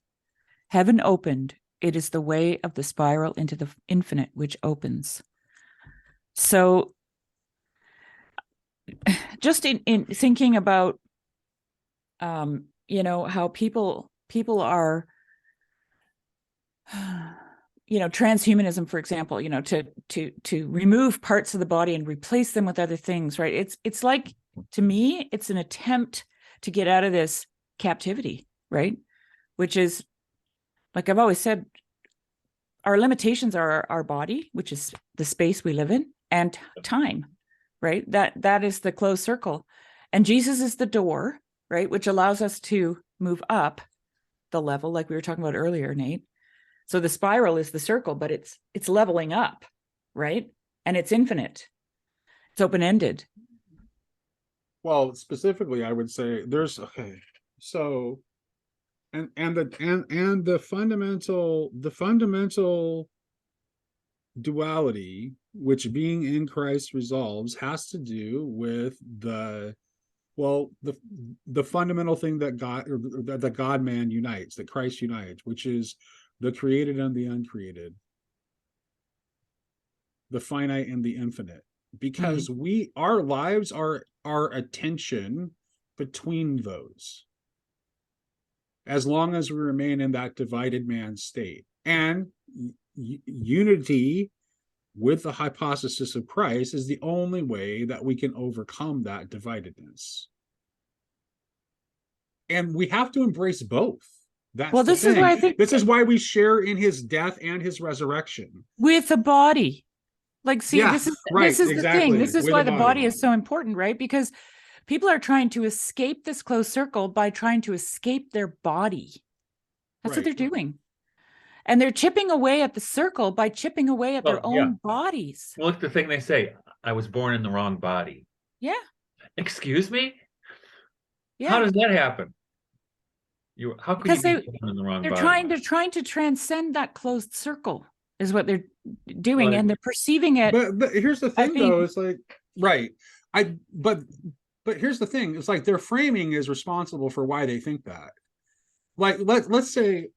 Heaven opened, it is the way of the spiral into the infinite which opens. So just in thinking about, how people are, transhumanism, for example, to remove parts of the body and replace them with other things, right? It's like, to me, it's an attempt to get out of this captivity, right? Which is, like I've always said, our limitations are our body, which is the space we live in, and time, right? That is the closed circle. And Jesus is the door, right? Which allows us to move up the level, like we were talking about earlier, Nate. So the spiral is the circle, but it's leveling up, right? And it's infinite. It's open-ended. Well, specifically, I would say there's so and the fundamental duality which being in Christ resolves has to do with the fundamental thing that God man unites, that Christ unites, which is the created and the uncreated, the finite and the infinite, because our lives are a tension between those, as long as we remain in that divided man state. And unity with the hypostasis of Christ is the only way that we can overcome that dividedness. And we have to embrace both. This is why we share in his death and his resurrection with the body. Like, see, this is exactly the thing. This is why the body is so important, right? Because people are trying to escape this closed circle by trying to escape their body. That's what they're doing. And they're chipping away at the circle by chipping away at their own bodies. Well, look, the thing they say, I was born in the wrong body. Yeah. Excuse me? Yeah. How does that happen? How could you be born in the wrong body? They're trying to transcend that closed circle is what they're doing, and they're perceiving it. But here's the thing, though, it's like, but here's the thing, it's like their framing is responsible for why they think that. Like, let's say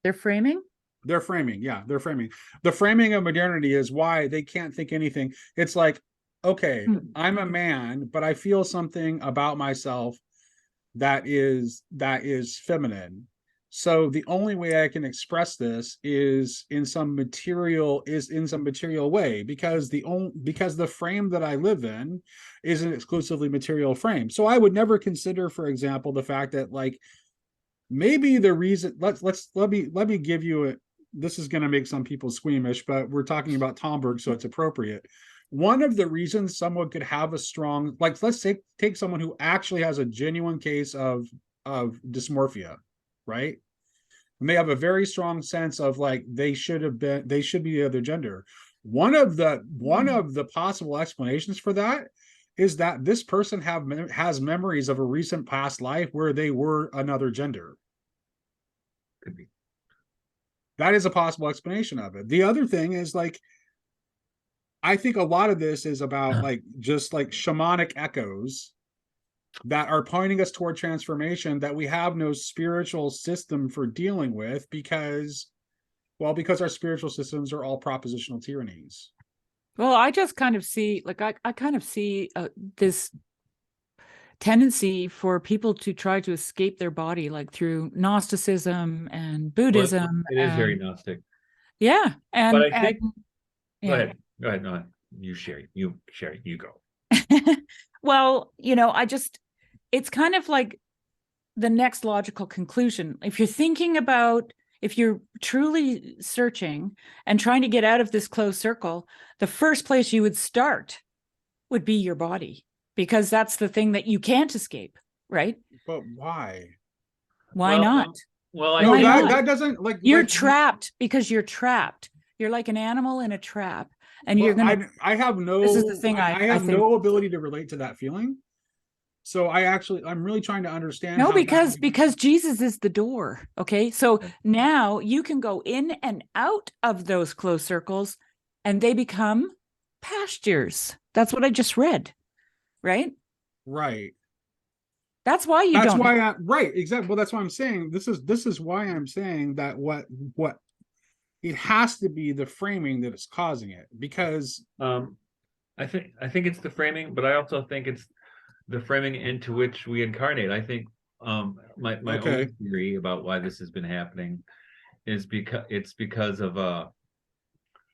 they're framing. The framing of modernity is why they can't think anything. It's like, okay, I'm a man, but I feel something about myself that is feminine. So the only way I can express this is in some material way, because the frame that I live in is an exclusively material frame. So I would never consider, for example, the fact that, like, maybe the reason, let me give you a, this is going to make some people squeamish, but we're talking about Tomberg, so it's appropriate. One of the reasons someone could have a strong, like, let's say, take someone who actually has a genuine case of dysmorphia, right? And they have a very strong sense of, like, they should be the other gender. One of the possible explanations for that is that this person has memories of a recent past life where they were another gender. Could be. That is a possible explanation of it. The other thing is, like, I think a lot of this is about just like shamanic echoes that are pointing us toward transformation that we have no spiritual system for dealing with, because our spiritual systems are all propositional tyrannies. Well, I just kind of see, like, I kind of see this tendency for people to try to escape their body, like through Gnosticism and Buddhism. It is very Gnostic. Yeah. But I think, go ahead. No, you, Shari, you go. Well, it's kind of like the next logical conclusion. If you're truly searching and trying to get out of this closed circle, the first place you would start would be your body, because that's the thing that you can't escape, right? But why? Why not? Well, that doesn't, like, you're trapped because you're trapped. You're like an animal in a trap, and you're gonna. I have no. This is the thing. I have no ability to relate to that feeling. So I'm really trying to understand. No, because Jesus is the door. Okay, so now you can go in and out of those closed circles, and they become pastures. That's what I just read, right? Right. That's why you don't. Right, exactly. Well, that's why I'm saying this is why I'm saying that what it has to be the framing that is causing it, because I think it's the framing, but I also think it's the framing into which we incarnate. I think my own theory about why this has been happening is because of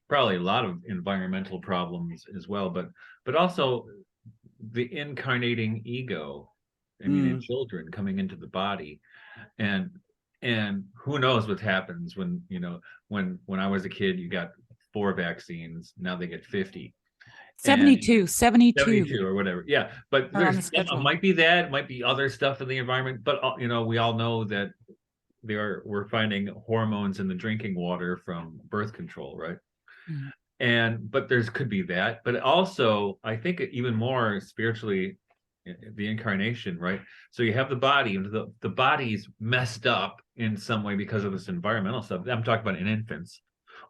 probably a lot of environmental problems as well, but also the incarnating ego. I mean, in children coming into the body, and who knows what happens when I was a kid, you got 4 vaccines, now they get 50, 72. 72 or whatever. Yeah. But Are on the there's schedule. it might be that, it might be other stuff in the environment, but we all know that we're finding hormones in the drinking water from birth control, right? But there's could be that, but also I think even more spiritually, the incarnation, right? So you have the body, and the body's messed up in some way because of this environmental stuff. I'm talking about in infants,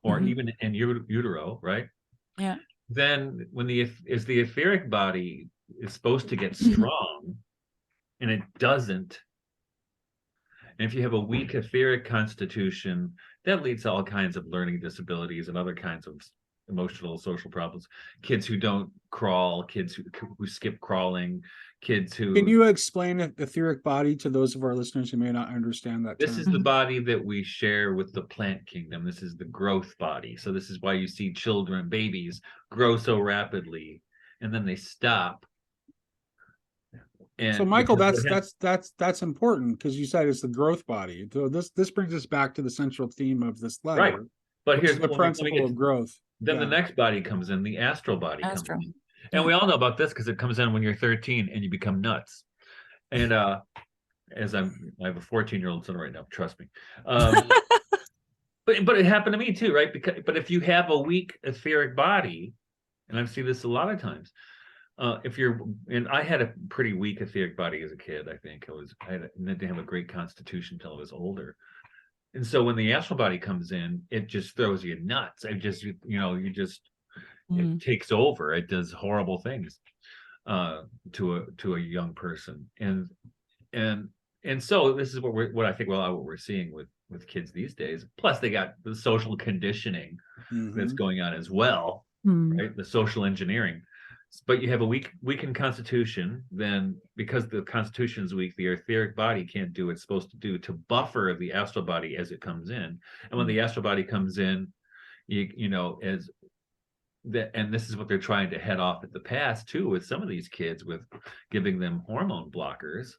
or even in utero, right? Yeah. Then when the etheric body is supposed to get strong, and it doesn't. And if you have a weak etheric constitution, that leads to all kinds of learning disabilities and other kinds of emotional, social problems. Kids who don't crawl, kids who skip crawling, kids who... Can you explain etheric body to those of our listeners who may not understand that term? This is the body that we share with the plant kingdom. This is the growth body. So this is why you see children, babies, grow so rapidly, and then they stop. And so, Michael, that's important, because you said it's the growth body. So this brings us back to the central theme of this letter, right? But here's the principle of growth. Then the next body comes in, the astral body comes in. And we all know about this because it comes in when you're 13 and you become nuts. And I have a 14-year-old son right now, trust me. But it happened to me too, right? But if you have a weak etheric body, and I've seen this a lot of times, and I had a pretty weak etheric body as a kid. I think I didn't have a great constitution until I was older. And so when the astral body comes in, it just throws you nuts. It just, it takes over. It does horrible things to a young person. And so this is what I think what we're seeing with kids these days. Plus they got the social conditioning that's going on as well, right? The social engineering. But you have a weakened constitution, then because the constitution is weak, the etheric body can't do what it's supposed to do to buffer the astral body as it comes in. And when the astral body comes in, and this is what they're trying to head off at the pass too, with some of these kids, with giving them hormone blockers,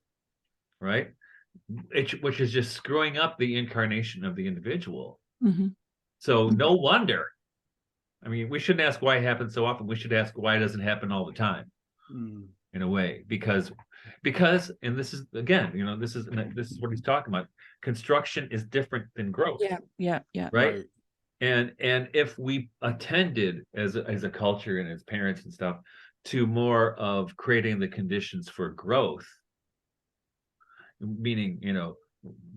right? Which is just screwing up the incarnation of the individual. So no wonder. I mean, we shouldn't ask why it happens so often. We should ask why it doesn't happen all the time, in a way, because, and this is again, this is what he's talking about. Construction is different than growth. Yeah. Right. And if we attended as a culture and as parents and stuff to more of creating the conditions for growth, meaning,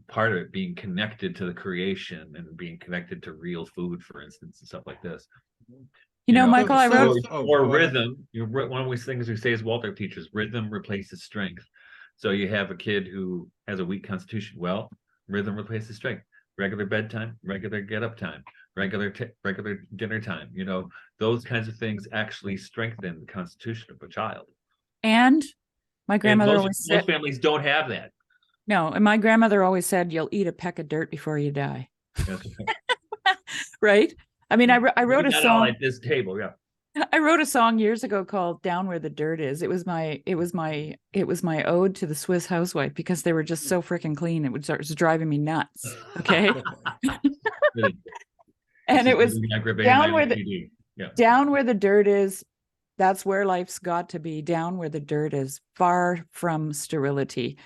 part of it being connected to the creation and being connected to real food, for instance, and stuff like this. Michael, I wrote or rhythm. One of these things we say as Walter teaches, rhythm replaces strength. So you have a kid who has a weak constitution. Well, rhythm replaces strength. Regular bedtime, regular get up time, regular dinner time. Those kinds of things actually strengthen the constitution of a child. And my grandmother always said, most families don't have that. No, and my grandmother always said, "You'll eat a peck of dirt before you die." Right? I mean, I wrote a song at this table. Yeah, I wrote a song years ago called "Down Where the Dirt Is." It was my ode to the Swiss housewife, because they were just so freaking clean. It was driving me nuts. Okay, and it was down where the dirt is. That's where life's got to be. Down where the dirt is, far from sterility.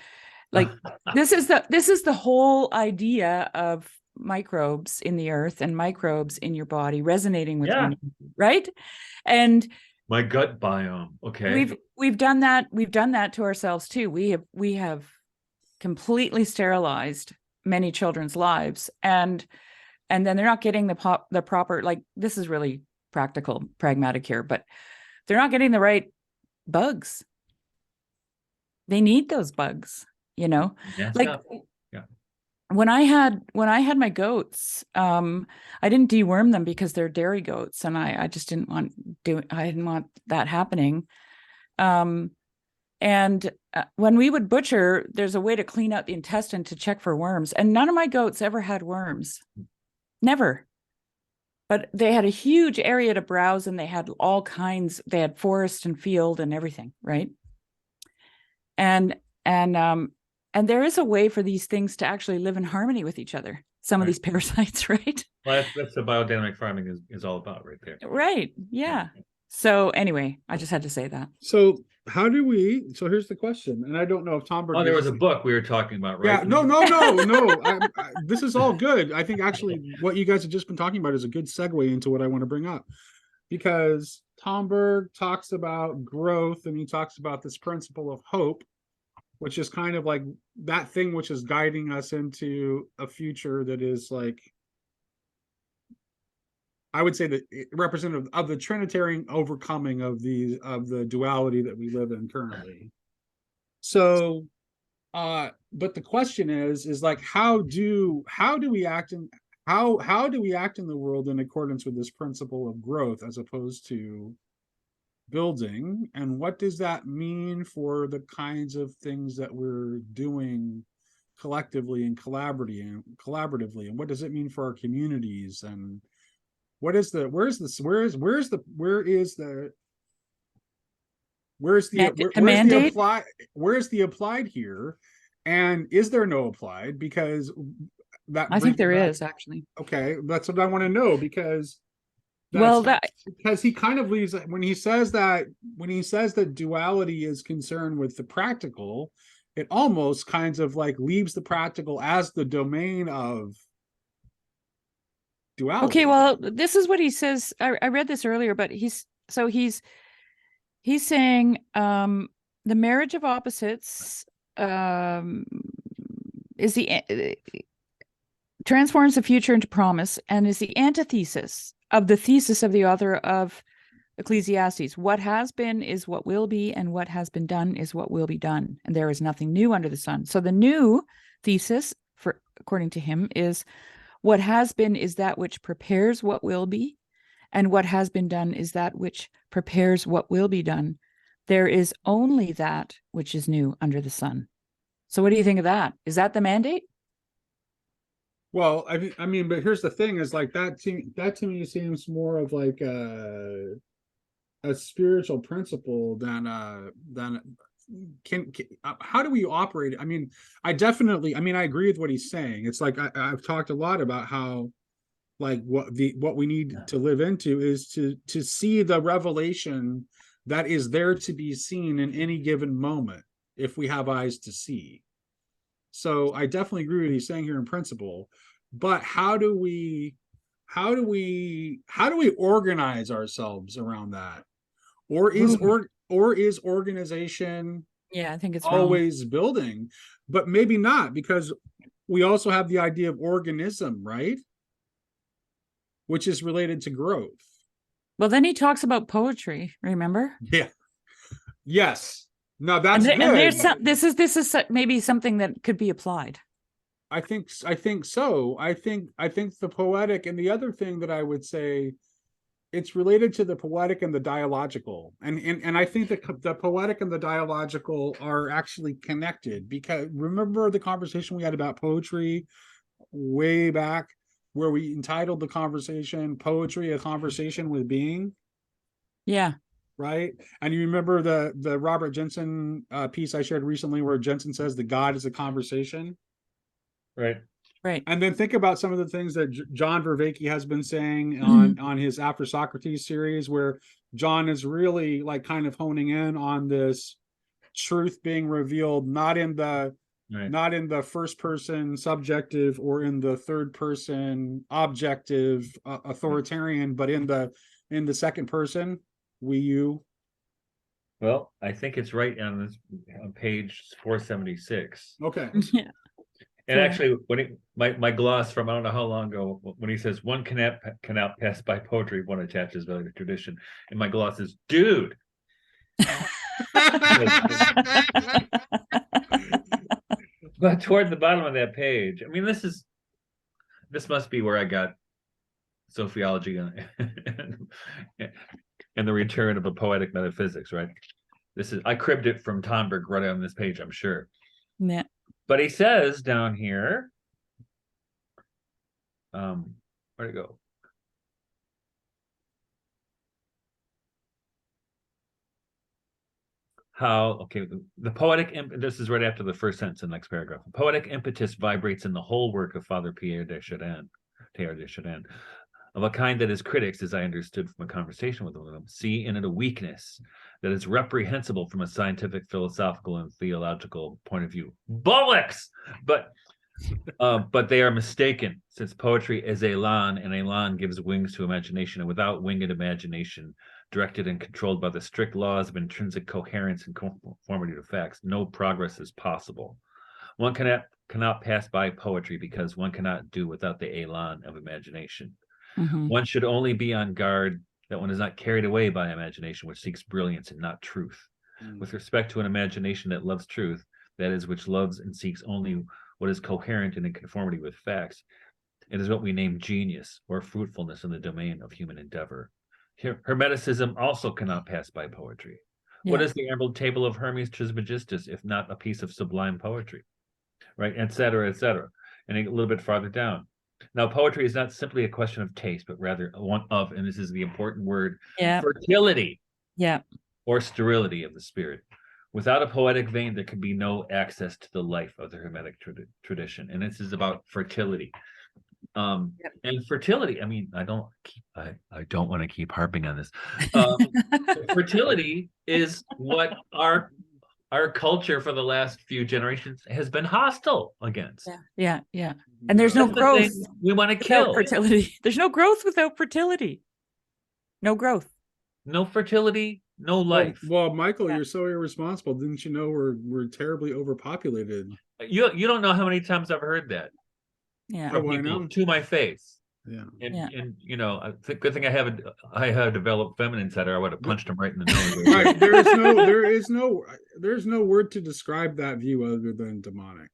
Like this is the whole idea of microbes in the earth and microbes in your body resonating with you, right? And my gut biome. Okay, we've done that to ourselves too. We have completely sterilized many children's lives, and then they're not getting the proper, like, this is really pragmatic here, but they're not getting the right bugs. They need those bugs. When I had my goats, I didn't deworm them because they're dairy goats, and I just didn't want that happening. And when we would butcher, there's a way to clean out the intestine to check for worms, and none of my goats ever had worms, never. But they had a huge area to browse, and they had all kinds. They had forest and field and everything, right? And there is a way for these things to actually live in harmony with each other. Some of these parasites, right? Well, that's what biodynamic farming is all about, right there. Right. Yeah. So anyway, I just had to say that. So how do we? So here's the question, and I don't know if Tomberg. Oh, there was a book we were talking about, right? Yeah, no. This is all good. I think actually what you guys have just been talking about is a good segue into what I want to bring up, because Tomberg talks about growth and he talks about this principle of hope, which is kind of like that thing which is guiding us into a future that is like, I would say that representative of the Trinitarian overcoming of the duality that we live in currently. So, but the question is like, how do we act in how do we act in the world in accordance with this principle of growth as opposed to building, and what does that mean for the kinds of things that we're doing collectively and collaboratively, and what does it mean for our communities, and what is the where's the applied here, and is there no applied? Because that I think there is actually. Okay, that's what I want to know, because because he kind of leaves when he says that duality is concerned with the practical, it almost kind of like leaves the practical as the domain of duality. Okay, well, this is what he says. I read this earlier, but he's saying the marriage of opposites is transforms the future into promise, and is the antithesis of the thesis of the author of Ecclesiastes. What has been is what will be, and what has been done is what will be done, and there is nothing new under the sun. So the new thesis, according to him, is what has been is that which prepares what will be, and what has been done is that which prepares what will be done. There is only that which is new under the sun. So what do you think of that? Is that the mandate? Well, I mean, but here's the thing: is like that to me seems more of like a spiritual principle than how do we operate? I mean, I agree with what he's saying. It's like I've talked a lot about how like what we need to live into is to see the revelation that is there to be seen in any given moment if we have eyes to see. So I definitely agree with what he's saying here in principle, but how do we organize ourselves around that? Or is organization I think it's always wrong. Building, but maybe not, because we also have the idea of organism, right? Which is related to growth. Well, then he talks about poetry, remember? Yeah. Yes. No, that's good. And there's this is maybe something that could be applied. I think so. I think the poetic, and the other thing that I would say, it's related to the poetic and the dialogical, and I think that the poetic and the dialogical are actually connected, because remember the conversation we had about poetry way back, where we entitled the conversation "Poetry: A Conversation with Being." Yeah. Right. And you remember the Robert Jensen piece I shared recently, where Jensen says that God is a conversation. Right. And then think about some of the things that John Vervaeke has been saying on his After Socrates series, where John is really like kind of honing in on this truth being revealed, not in the first person subjective or in the third person objective authoritarian, but in the second person, you. Well, I think it's right on page 476. Okay. Yeah. And actually, when my gloss from I don't know how long ago, when he says one cannot pass by poetry, one attaches value to tradition, and my gloss is, dude. But toward the bottom of that page, I mean, this must be where I got Sophiology and the return of a poetic metaphysics, right? I cribbed it from Tomberg right on this page, I'm sure. Yeah. But he says down here, where'd it go? The poetic, this is right after the first sentence in the next paragraph. The poetic impetus vibrates in the whole work of Father Pierre de Chardin. of a kind that his critics, as I understood from a conversation with them, see in it a weakness that is reprehensible from a scientific, philosophical, and theological point of view. Bollocks! But they are mistaken, since poetry is elan, and elan gives wings to imagination, and without winged imagination, directed and controlled by the strict laws of intrinsic coherence and conformity to facts, no progress is possible. One cannot pass by poetry because one cannot do without the elan of imagination. Mhm. One should only be on guard that one is not carried away by imagination, which seeks brilliance and not truth. With respect to an imagination that loves truth, that is, which loves and seeks only what is coherent and in conformity with facts, it is what we name genius or fruitfulness in the domain of human endeavor. Hermeticism also cannot pass by poetry. What Yeah. is the Emerald Table of Hermes Trismegistus if not a piece of sublime poetry? Right, et cetera, and a little bit farther down. Now, poetry is not simply a question of taste, but rather one of, and this is the important word, Yeah. fertility Yeah. or sterility of the spirit. Without a poetic vein, there can be no access to the life of the Hermetic tradition, and this is about fertility. And fertility, I mean, I don't want to keep harping on this. Fertility is what our culture for the last few generations has been hostile against. Yeah. And there's no That's the growth thing we want to without kill. fertility. There's no growth without fertility. No growth. No fertility, no life. Well, Michael, Yeah. you're so irresponsible. Didn't you know we're terribly overpopulated? You don't know how many times I've heard that Yeah. from Oh, I people know. to my face. Yeah. And you know, good thing I have developed feminine side, or I would have punched him right in the nose. Right. There's no word to describe that view other than demonic.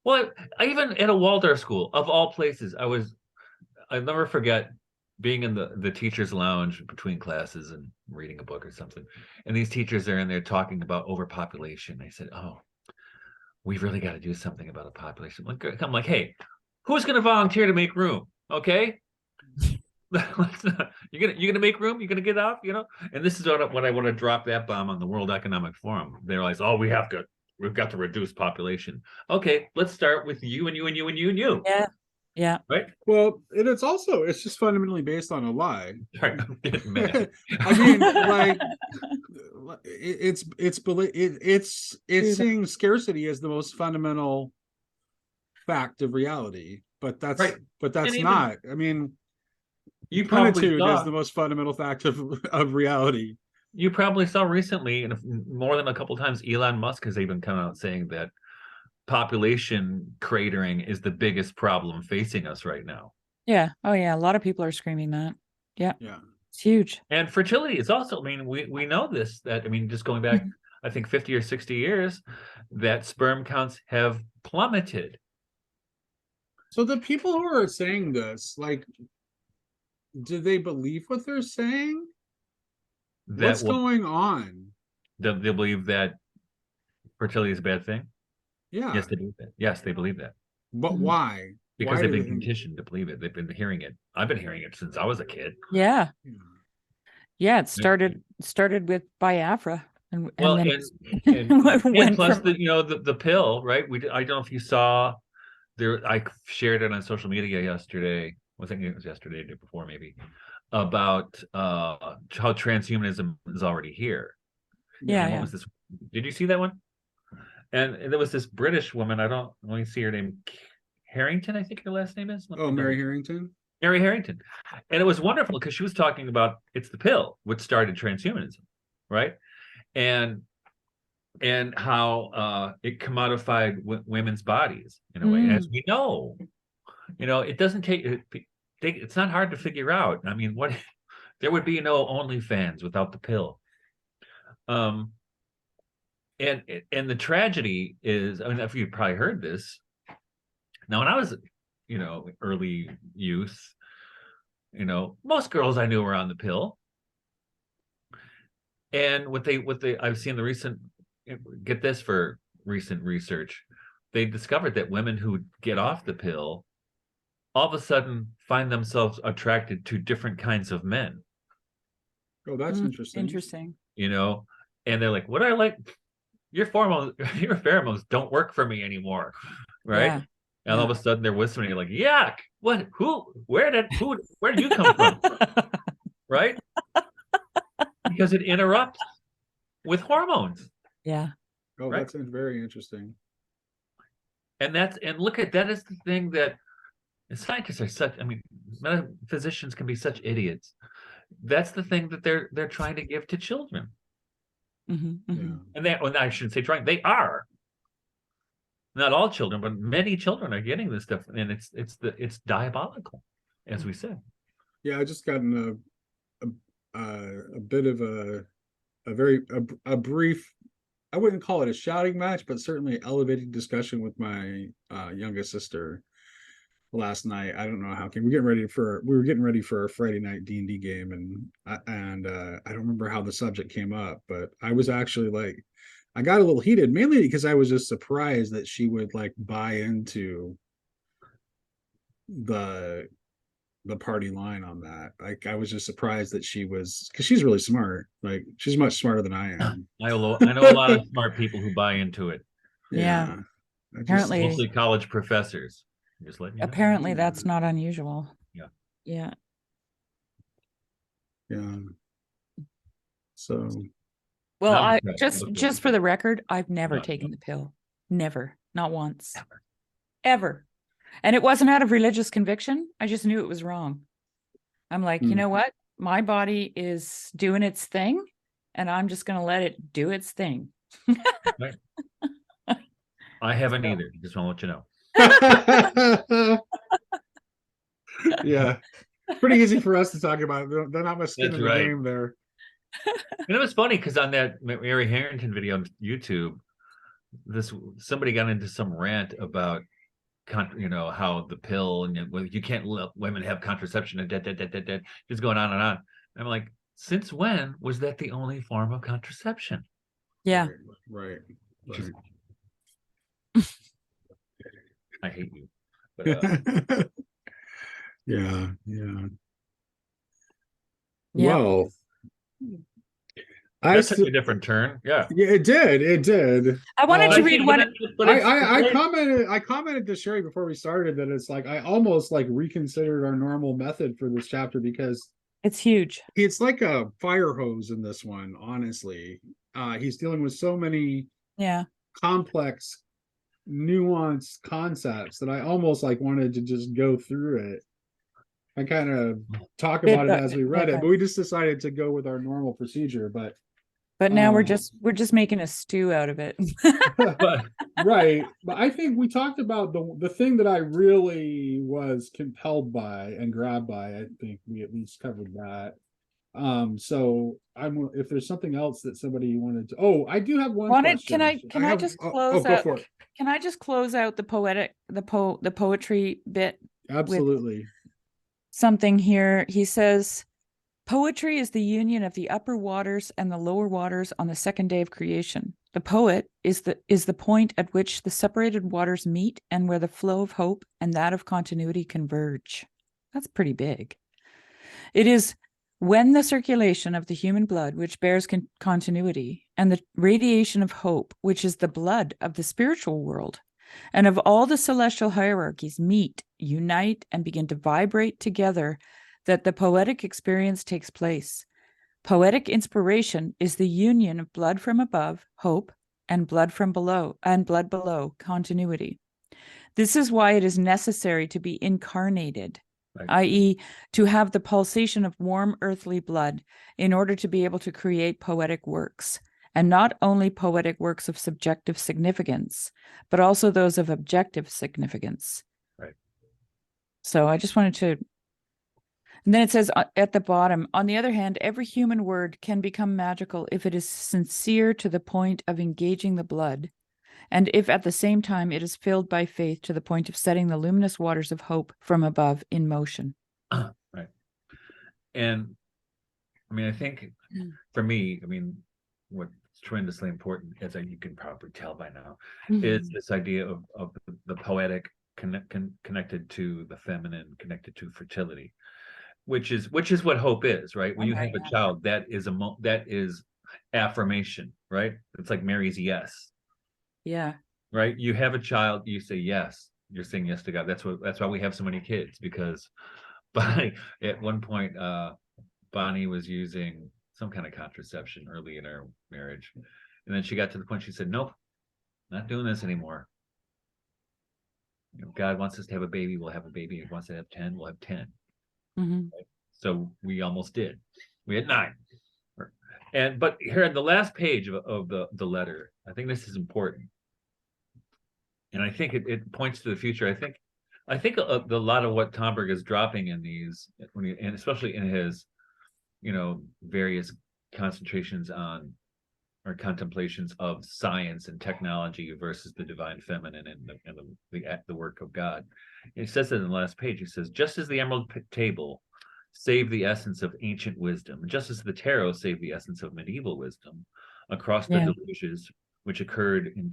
Well, I even at a Waldorf school, of all places, I'll never forget being in the teacher's lounge between classes and reading a book or something. And these teachers are in there talking about overpopulation. They said, "Oh, we've really got to do something about the population." I'm like, "Hey, who's going to volunteer to make room? Okay." You're gonna make room. You're gonna get off, you know. And this is what I want to drop that bomb on the World Economic Forum. They realize, oh, we've got to reduce population. Okay, let's start with you and you and you and you and you. Yeah. Right. Well, and it's just fundamentally based on a lie. Sorry, I'm getting mad. I mean, like it's seeing scarcity as the most fundamental fact of reality, but that's Right. And not. I mean, you probably plenitude is saw, the most fundamental fact of reality. you probably saw recently, and more than a couple times, Elon Musk has even come out saying that population cratering is the biggest problem facing us right now. Yeah. Oh yeah. A lot of people are screaming that. Yeah. Yeah. It's huge. And fertility is also, I mean, we know this, that, I mean, just going back, I think 50 or 60 years, that sperm counts have plummeted. So the people who are saying this, like, do they believe what they're saying? What's going on? They believe that fertility is a bad thing? Yeah. Yes, they believe that. Yes, they believe that. But Mhm. why? Because Why they've do been they think- conditioned to believe it. They've been hearing it. I've been hearing it since I was a kid. Yeah. Yeah. Yeah. It started with Biafra. Well, then and plus from, the pill, right? I don't know if you saw there. I shared it on social media yesterday. I think it was yesterday, the day before, maybe, about how transhumanism is already here. yeah. And what Yeah. was this? Did you see that one? And there was this British woman. Let me see her name. Harrington, I think her last name is. Oh, Mary Harrington. Mary Harrington. And it was wonderful because she was talking about it's the pill which started transhumanism, right? And how it commodified women's bodies in a way. And as we know, it doesn't it's not hard to figure out. I mean, there would be no OnlyFans without the pill. And the tragedy is, I mean, if you've probably heard this. Now, when I was, early youth, most girls I knew were on the pill. And what I've seen the recent, get this for recent research, they discovered that women who get off the pill all of a sudden find themselves attracted to different kinds of men. Oh, that's interesting. Interesting. And they're like, what I like, your pheromones don't work for me anymore. Right. And all of a sudden they're whispering, you're like, yuck, what, where did you come from? Right? Because it interrupts with hormones. Yeah. Oh, Right. that's very interesting. And look at that is the thing that scientists are such, I mean, physicians can be such idiots. That's the thing that they're trying to give to children. Mm-hmm, mm-hmm. Yeah. And I shouldn't say trying, they are. Not all children, but many children are getting this stuff, and it's diabolical, as we said. Yeah, I just gotten a bit of a brief, I wouldn't call it a shouting match, but certainly elevated discussion with my youngest sister last night. I don't know how we were getting ready for a Friday night D&D game, and I don't remember how the subject came up, but I was actually like, I got a little heated, mainly because I was just surprised that she would like buy into the party line on that. Like, I was just surprised that she was, because she's really smart. Like, she's much smarter than I am. I know a lot of smart people who buy into it. Yeah. Apparently, mostly college professors. Just letting you know. Apparently, that's not unusual. Yeah. Yeah. Yeah. So. Well, I just for the record, I've never taken the pill. Never. Not once. Ever. And it wasn't out of religious conviction. I just knew it was wrong. I'm like, you know what? My body is doing its thing, and I'm just going to let it do its thing. Right. I haven't either. Just want to let you know. Yeah. Pretty easy for us to talk about. There's not much skin in the game there. And it was funny because on that Mary Harrington video on YouTube, somebody got into some rant about, how the pill and you can't let women have contraception and just going on and on. I'm like, since when was that the only form of contraception? Yeah. Right. I hate you. But, yeah. Well, that took a different turn. Yeah, it did. I wanted to read one. I commented to Shari before we started that it's like I almost like reconsidered our normal method for this chapter, because it's huge. It's like a fire hose in this one, honestly. He's dealing with so many complex, nuanced concepts that I almost like wanted to just go through it. I kind of talk about it as we read it, but we just decided to go with our normal procedure. But now we're just making a stew out of it. Right. But I think we talked about the thing that I really was compelled by and grabbed by. I think we at least covered that. So if there's something else that somebody wanted to, I do have one question. Can I just close out? Can I just close out the poetry bit? Absolutely. Something here. He says, poetry is the union of the upper waters and the lower waters on the second day of creation. The poet is the point at which the separated waters meet and where the flow of hope and that of continuity converge. That's pretty big. It is when the circulation of the human blood, which bears continuity, and the radiation of hope, which is the blood of the spiritual world, and of all the celestial hierarchies meet, unite, and begin to vibrate together, that the poetic experience takes place. Poetic inspiration is the union of blood from above, hope, and blood from below, and blood below, continuity. This is why it is necessary to be incarnated, i.e., to have the pulsation of warm earthly blood in order to be able to create poetic works, and not only poetic works of subjective significance, but also those of objective significance. Right. So I just wanted to. And then it says at the bottom, on the other hand, every human word can become magical if it is sincere to the point of engaging the blood, and if at the same time it is filled by faith to the point of setting the luminous waters of hope from above in motion. Right. And I mean, I think for me, what's tremendously important, as you can probably tell by now, is this idea of the poetic connected to the feminine, connected to fertility. Which is what hope is, right? When you have a child, that is affirmation, right? It's like Mary's yes. Yeah. Right? You have a child, you say yes. you're saying yes to God. That's why we have so many kids, because Bonnie, at one point, Bonnie was using some kind of contraception early in our marriage. And then she got to the point she said, nope, not doing this anymore. God wants us to have a baby, we'll have a baby. He wants to have 10, we'll have 10. Mm-hmm. Right? So we almost did. We had 9. But here in the last page of the letter, I think this is important. And I think it points to the future. I think a lot of what Tomberg is dropping in these, and especially in his, various concentrations on or contemplations of science and technology versus the divine feminine and the work of God. It says it in the last page. He says, just as the emerald table saved the essence of ancient wisdom, just as the tarot saved the essence of medieval wisdom across the delusions which occurred in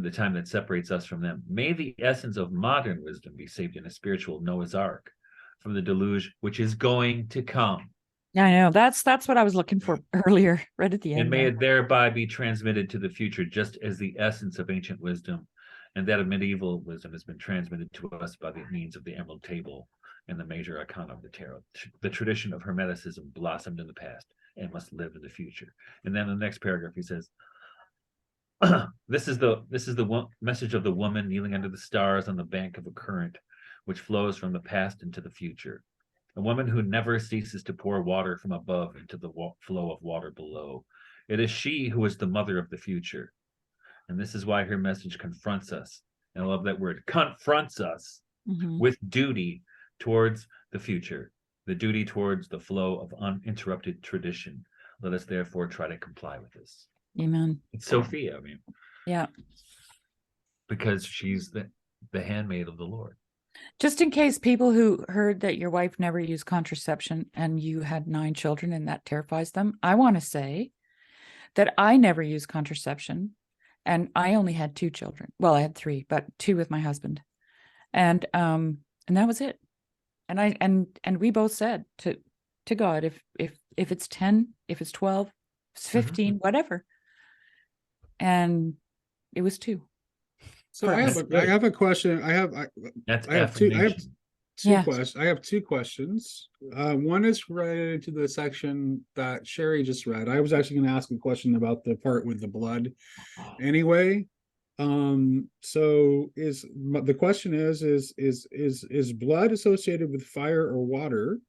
the time that separates us from them, may the essence of modern wisdom be saved in a spiritual Noah's Ark from the deluge which is going to come. Yeah, I know. That's what I was looking for earlier, right at the end. And may it thereby be transmitted to the future, just as the essence of ancient wisdom and that of medieval wisdom has been transmitted to us by the means of the emerald table and the major arcana of the tarot. The tradition of Hermeticism blossomed in the past and must live in the future. And then in the next paragraph, he says, this is the message of the woman kneeling under the stars on the bank of a current which flows from the past into the future. A woman who never ceases to pour water from above into the flow of water below. It is she who is the mother of the future. And this is why her message confronts us. And I love that word, confronts us with duty towards the future, the duty towards the flow of uninterrupted tradition. Let us therefore try to comply with this. Amen. It's Sophia, I mean. Yeah. Because she's the handmaid of the Lord. Just in case people who heard that your wife never used contraception and you had 9 children and that terrifies them, I want to say that I never used contraception and I only had 2 children. Well, I had 3, but 2 with my husband. And that was it. And we both said to God, if it's 10, if it's 12, if it's 15, whatever. And it was 2. So I have a question. I have 2 questions. I have 2 questions. One is related to the section that Shari just read. I was actually going to ask a question about the part with the blood anyway. So the question is blood associated with fire or water?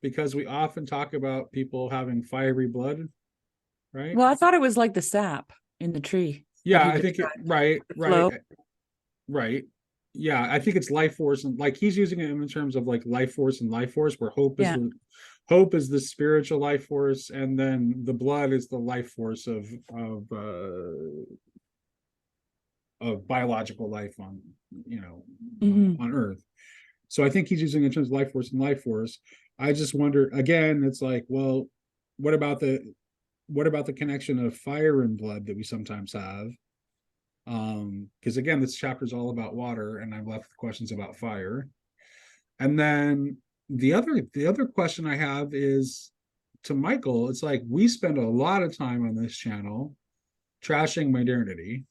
Because we often talk about people having fiery blood, right? Well, I thought it was like the sap in the tree. Yeah, I think right. Yeah, I think it's life force, and like he's using it in terms of like life force and life force, where hope is the spiritual life force, and then the blood is the life force of biological life on on Earth. So I think he's using it in terms of life force and life force. I just wonder again. It's like, well, what about the connection of fire and blood that we sometimes have? Because again, this chapter is all about water, and I'm left with questions about fire. And then the other question I have is to Michael. It's like we spend a lot of time on this channel trashing modernity,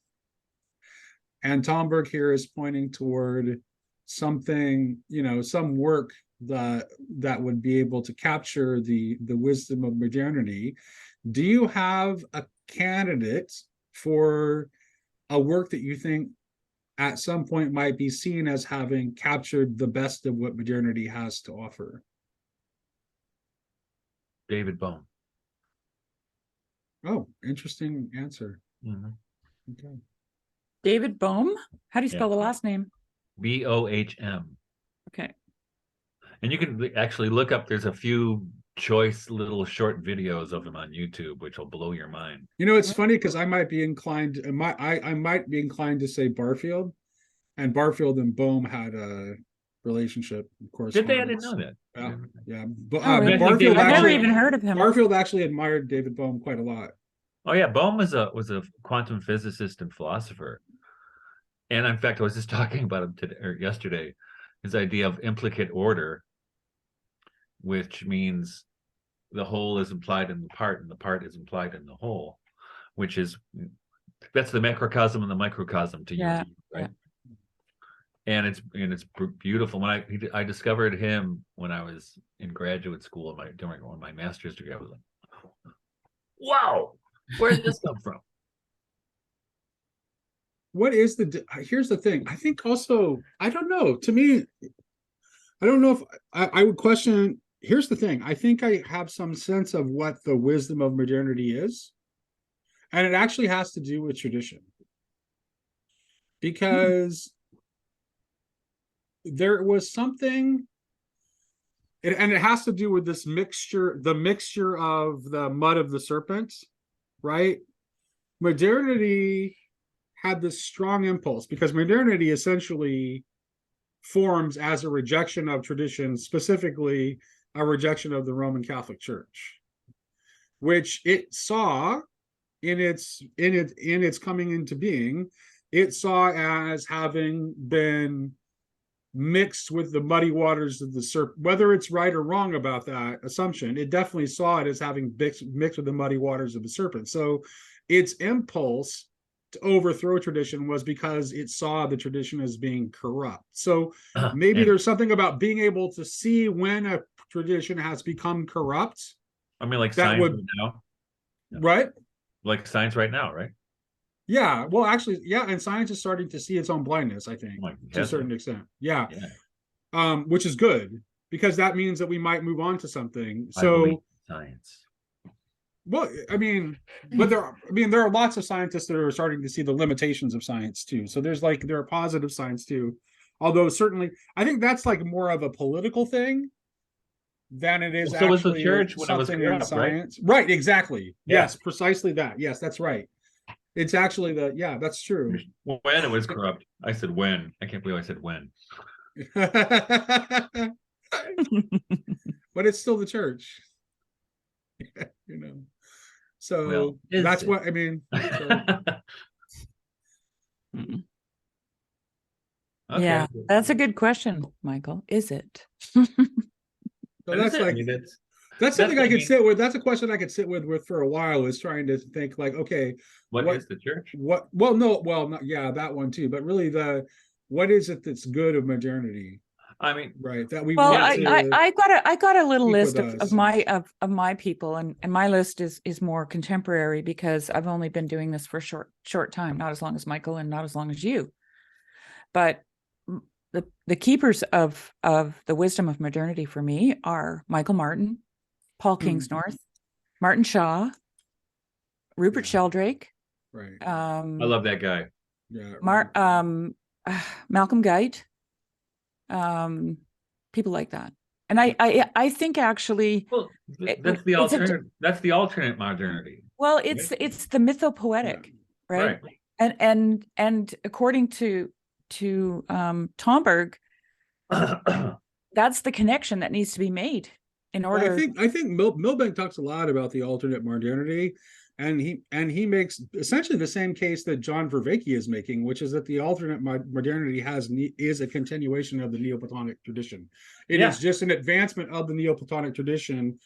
and Tomberg here is pointing toward something, some work that would be able to capture the wisdom of modernity. Do you have a candidate for a work that you think at some point might be seen as having captured the best of what modernity has to offer? David Bohm. Oh, interesting answer. Okay. David Bohm? How do you spell the last name? Bohm. Okay. And you can actually look up, there's a few choice little short videos of him on YouTube, which will blow your mind. It's funny because I might be inclined to say Barfield, and Barfield and Bohm had a relationship, of course. Did they? I didn't know that. Yeah. But really? Barfield I've never even heard of him. Barfield actually admired David Bohm quite a lot. Oh yeah, Bohm was a quantum physicist and philosopher. And in fact, I was just talking about him yesterday, his idea of implicate order, which means the whole is implied in the part and the part is implied in the whole, that's the macrocosm and the microcosm to use, right? and it's beautiful. When I discovered him when I was in graduate school during one of my master's degree, I was like, wow, where did this come from? What is here's the thing. I think also, I don't know. To me, I don't know if I would question. Here's the thing. I think I have some sense of what the wisdom of modernity is. And it actually has to do with tradition. Because there was something, and it has to do with this mixture, the mixture of the mud of the serpent, right? Modernity had this strong impulse because modernity essentially forms as a rejection of tradition, specifically a rejection of the Roman Catholic Church, which it saw in its coming into being, it saw as having been mixed with the muddy waters of the serpent. Whether it's right or wrong about that assumption, it definitely saw it as having mixed with the muddy waters of the serpent. So its impulse to overthrow tradition was because it saw the tradition as being corrupt. So maybe there's something about being able to see when a tradition has become corrupt. I mean, like science right now, right? Like science right now, right? Yeah. Well, actually, yeah, and science is starting to see its own blindness, I think, to a certain extent. Yeah. Which is good because that means that we might move on to something. So science. Well, I mean, but there are lots of scientists that are starting to see the limitations of science too. So there are positive signs too. Although certainly, I think that's like more of a political thing than it is actually was the church when something it was corrupt, in science. Right? Exactly. Yeah. Yes, precisely that. Yes, that's right. It's actually that's true. When it was corrupt, I said when. I can't believe I said when. But it's still the church. You know. So that's what I mean. So. Okay. Yeah, that's a good question, Michael. Is it? So that's like that's something I could sit with. That's a question I could sit with for a while. Is trying to think like, okay, what is the church? What? Well, no, well, not, yeah, that one too. But really, what is it that's good of modernity? I mean, right? That we. Well, I got a little list of my people, and my list is more contemporary because I've only been doing this for a short time, not as long as Michael and not as long as you. But the keepers of the wisdom of modernity for me are Michael Martin, Paul Kingsnorth, Martin Shaw, Rupert Sheldrake. Right. I love that guy. Yeah. Malcolm Guite. People like that, and I think actually that's the alternative. That's the alternate modernity. Well, it's the mythopoetic, right? And according to Tomberg, that's the connection that needs to be made in order. I think Milbank talks a lot about the alternate modernity. And he makes essentially the same case that John Vervaeke is making, which is that the alternate modernity is a continuation of the Neoplatonic tradition. It is just an advancement of the Neoplatonic tradition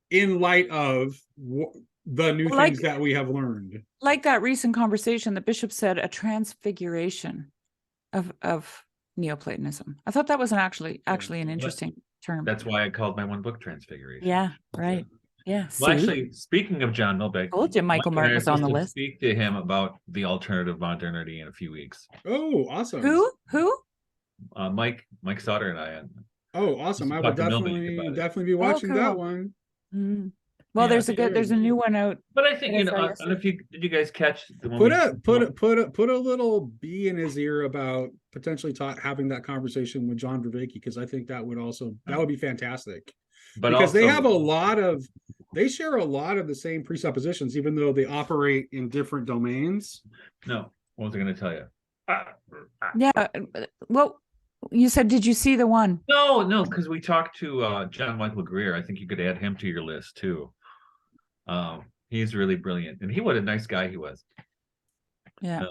in light of the new things that we have learned. Like that recent conversation, the bishop said a transfiguration of Neoplatonism. I thought that was actually an interesting term. That's why I called my one book Transfiguration. Yeah, right. Yeah. Well, actually, speaking of John Milbank, I told you Michael Martin was on the list. Speak to him about the alternative modernity in a few weeks. Oh, awesome! Who? Mike Sauter and I. Oh, awesome! I will definitely be watching that one. Mm-hmm. Well, there's a new one out. But I think I don't know if did you guys catch the one put a little bee in his ear about potentially having that conversation with John Vervaeke, because I think that would be fantastic. But because they have they share a lot of the same presuppositions, even though they operate in different domains. No, what was I going to tell you? Yeah, well, you said, did you see the one? No, because we talked to John Michael Greer. I think you could add him to your list too. He's really brilliant, and what a nice guy he was. Yeah.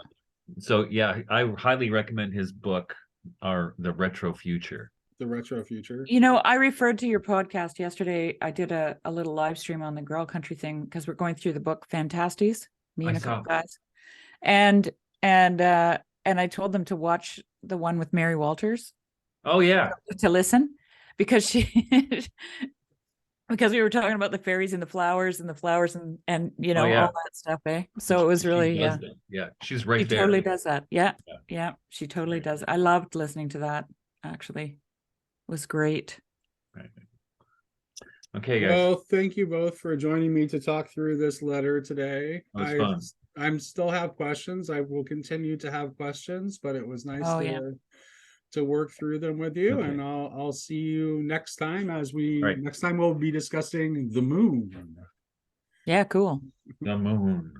So yeah, I highly recommend his book, The Retro Future. The Retro Future. I referred to your podcast yesterday. I did a little live stream on the Girl Country thing because we're going through the book Fantasties, me and a couple guys, and I told them to watch the one with Mary Walters Oh yeah. to listen, because she because we were talking about the fairies and the flowers and you know, yeah. all that stuff, eh? So it was really, She yeah. does that. Yeah, she's right She there. totally does that. Yeah. Yeah. Yeah. She totally Right. does. I loved listening to that, actually. It was great. Right. Okay, guys. Well, thank you both for joining me to talk through this letter today. That was fun. I'm still have questions. I will continue to have questions, but it was nice Oh, yeah. to work through them with you. Okay. And I'll see you next time Right. next time we'll be discussing the moon. Yeah, cool. The moon.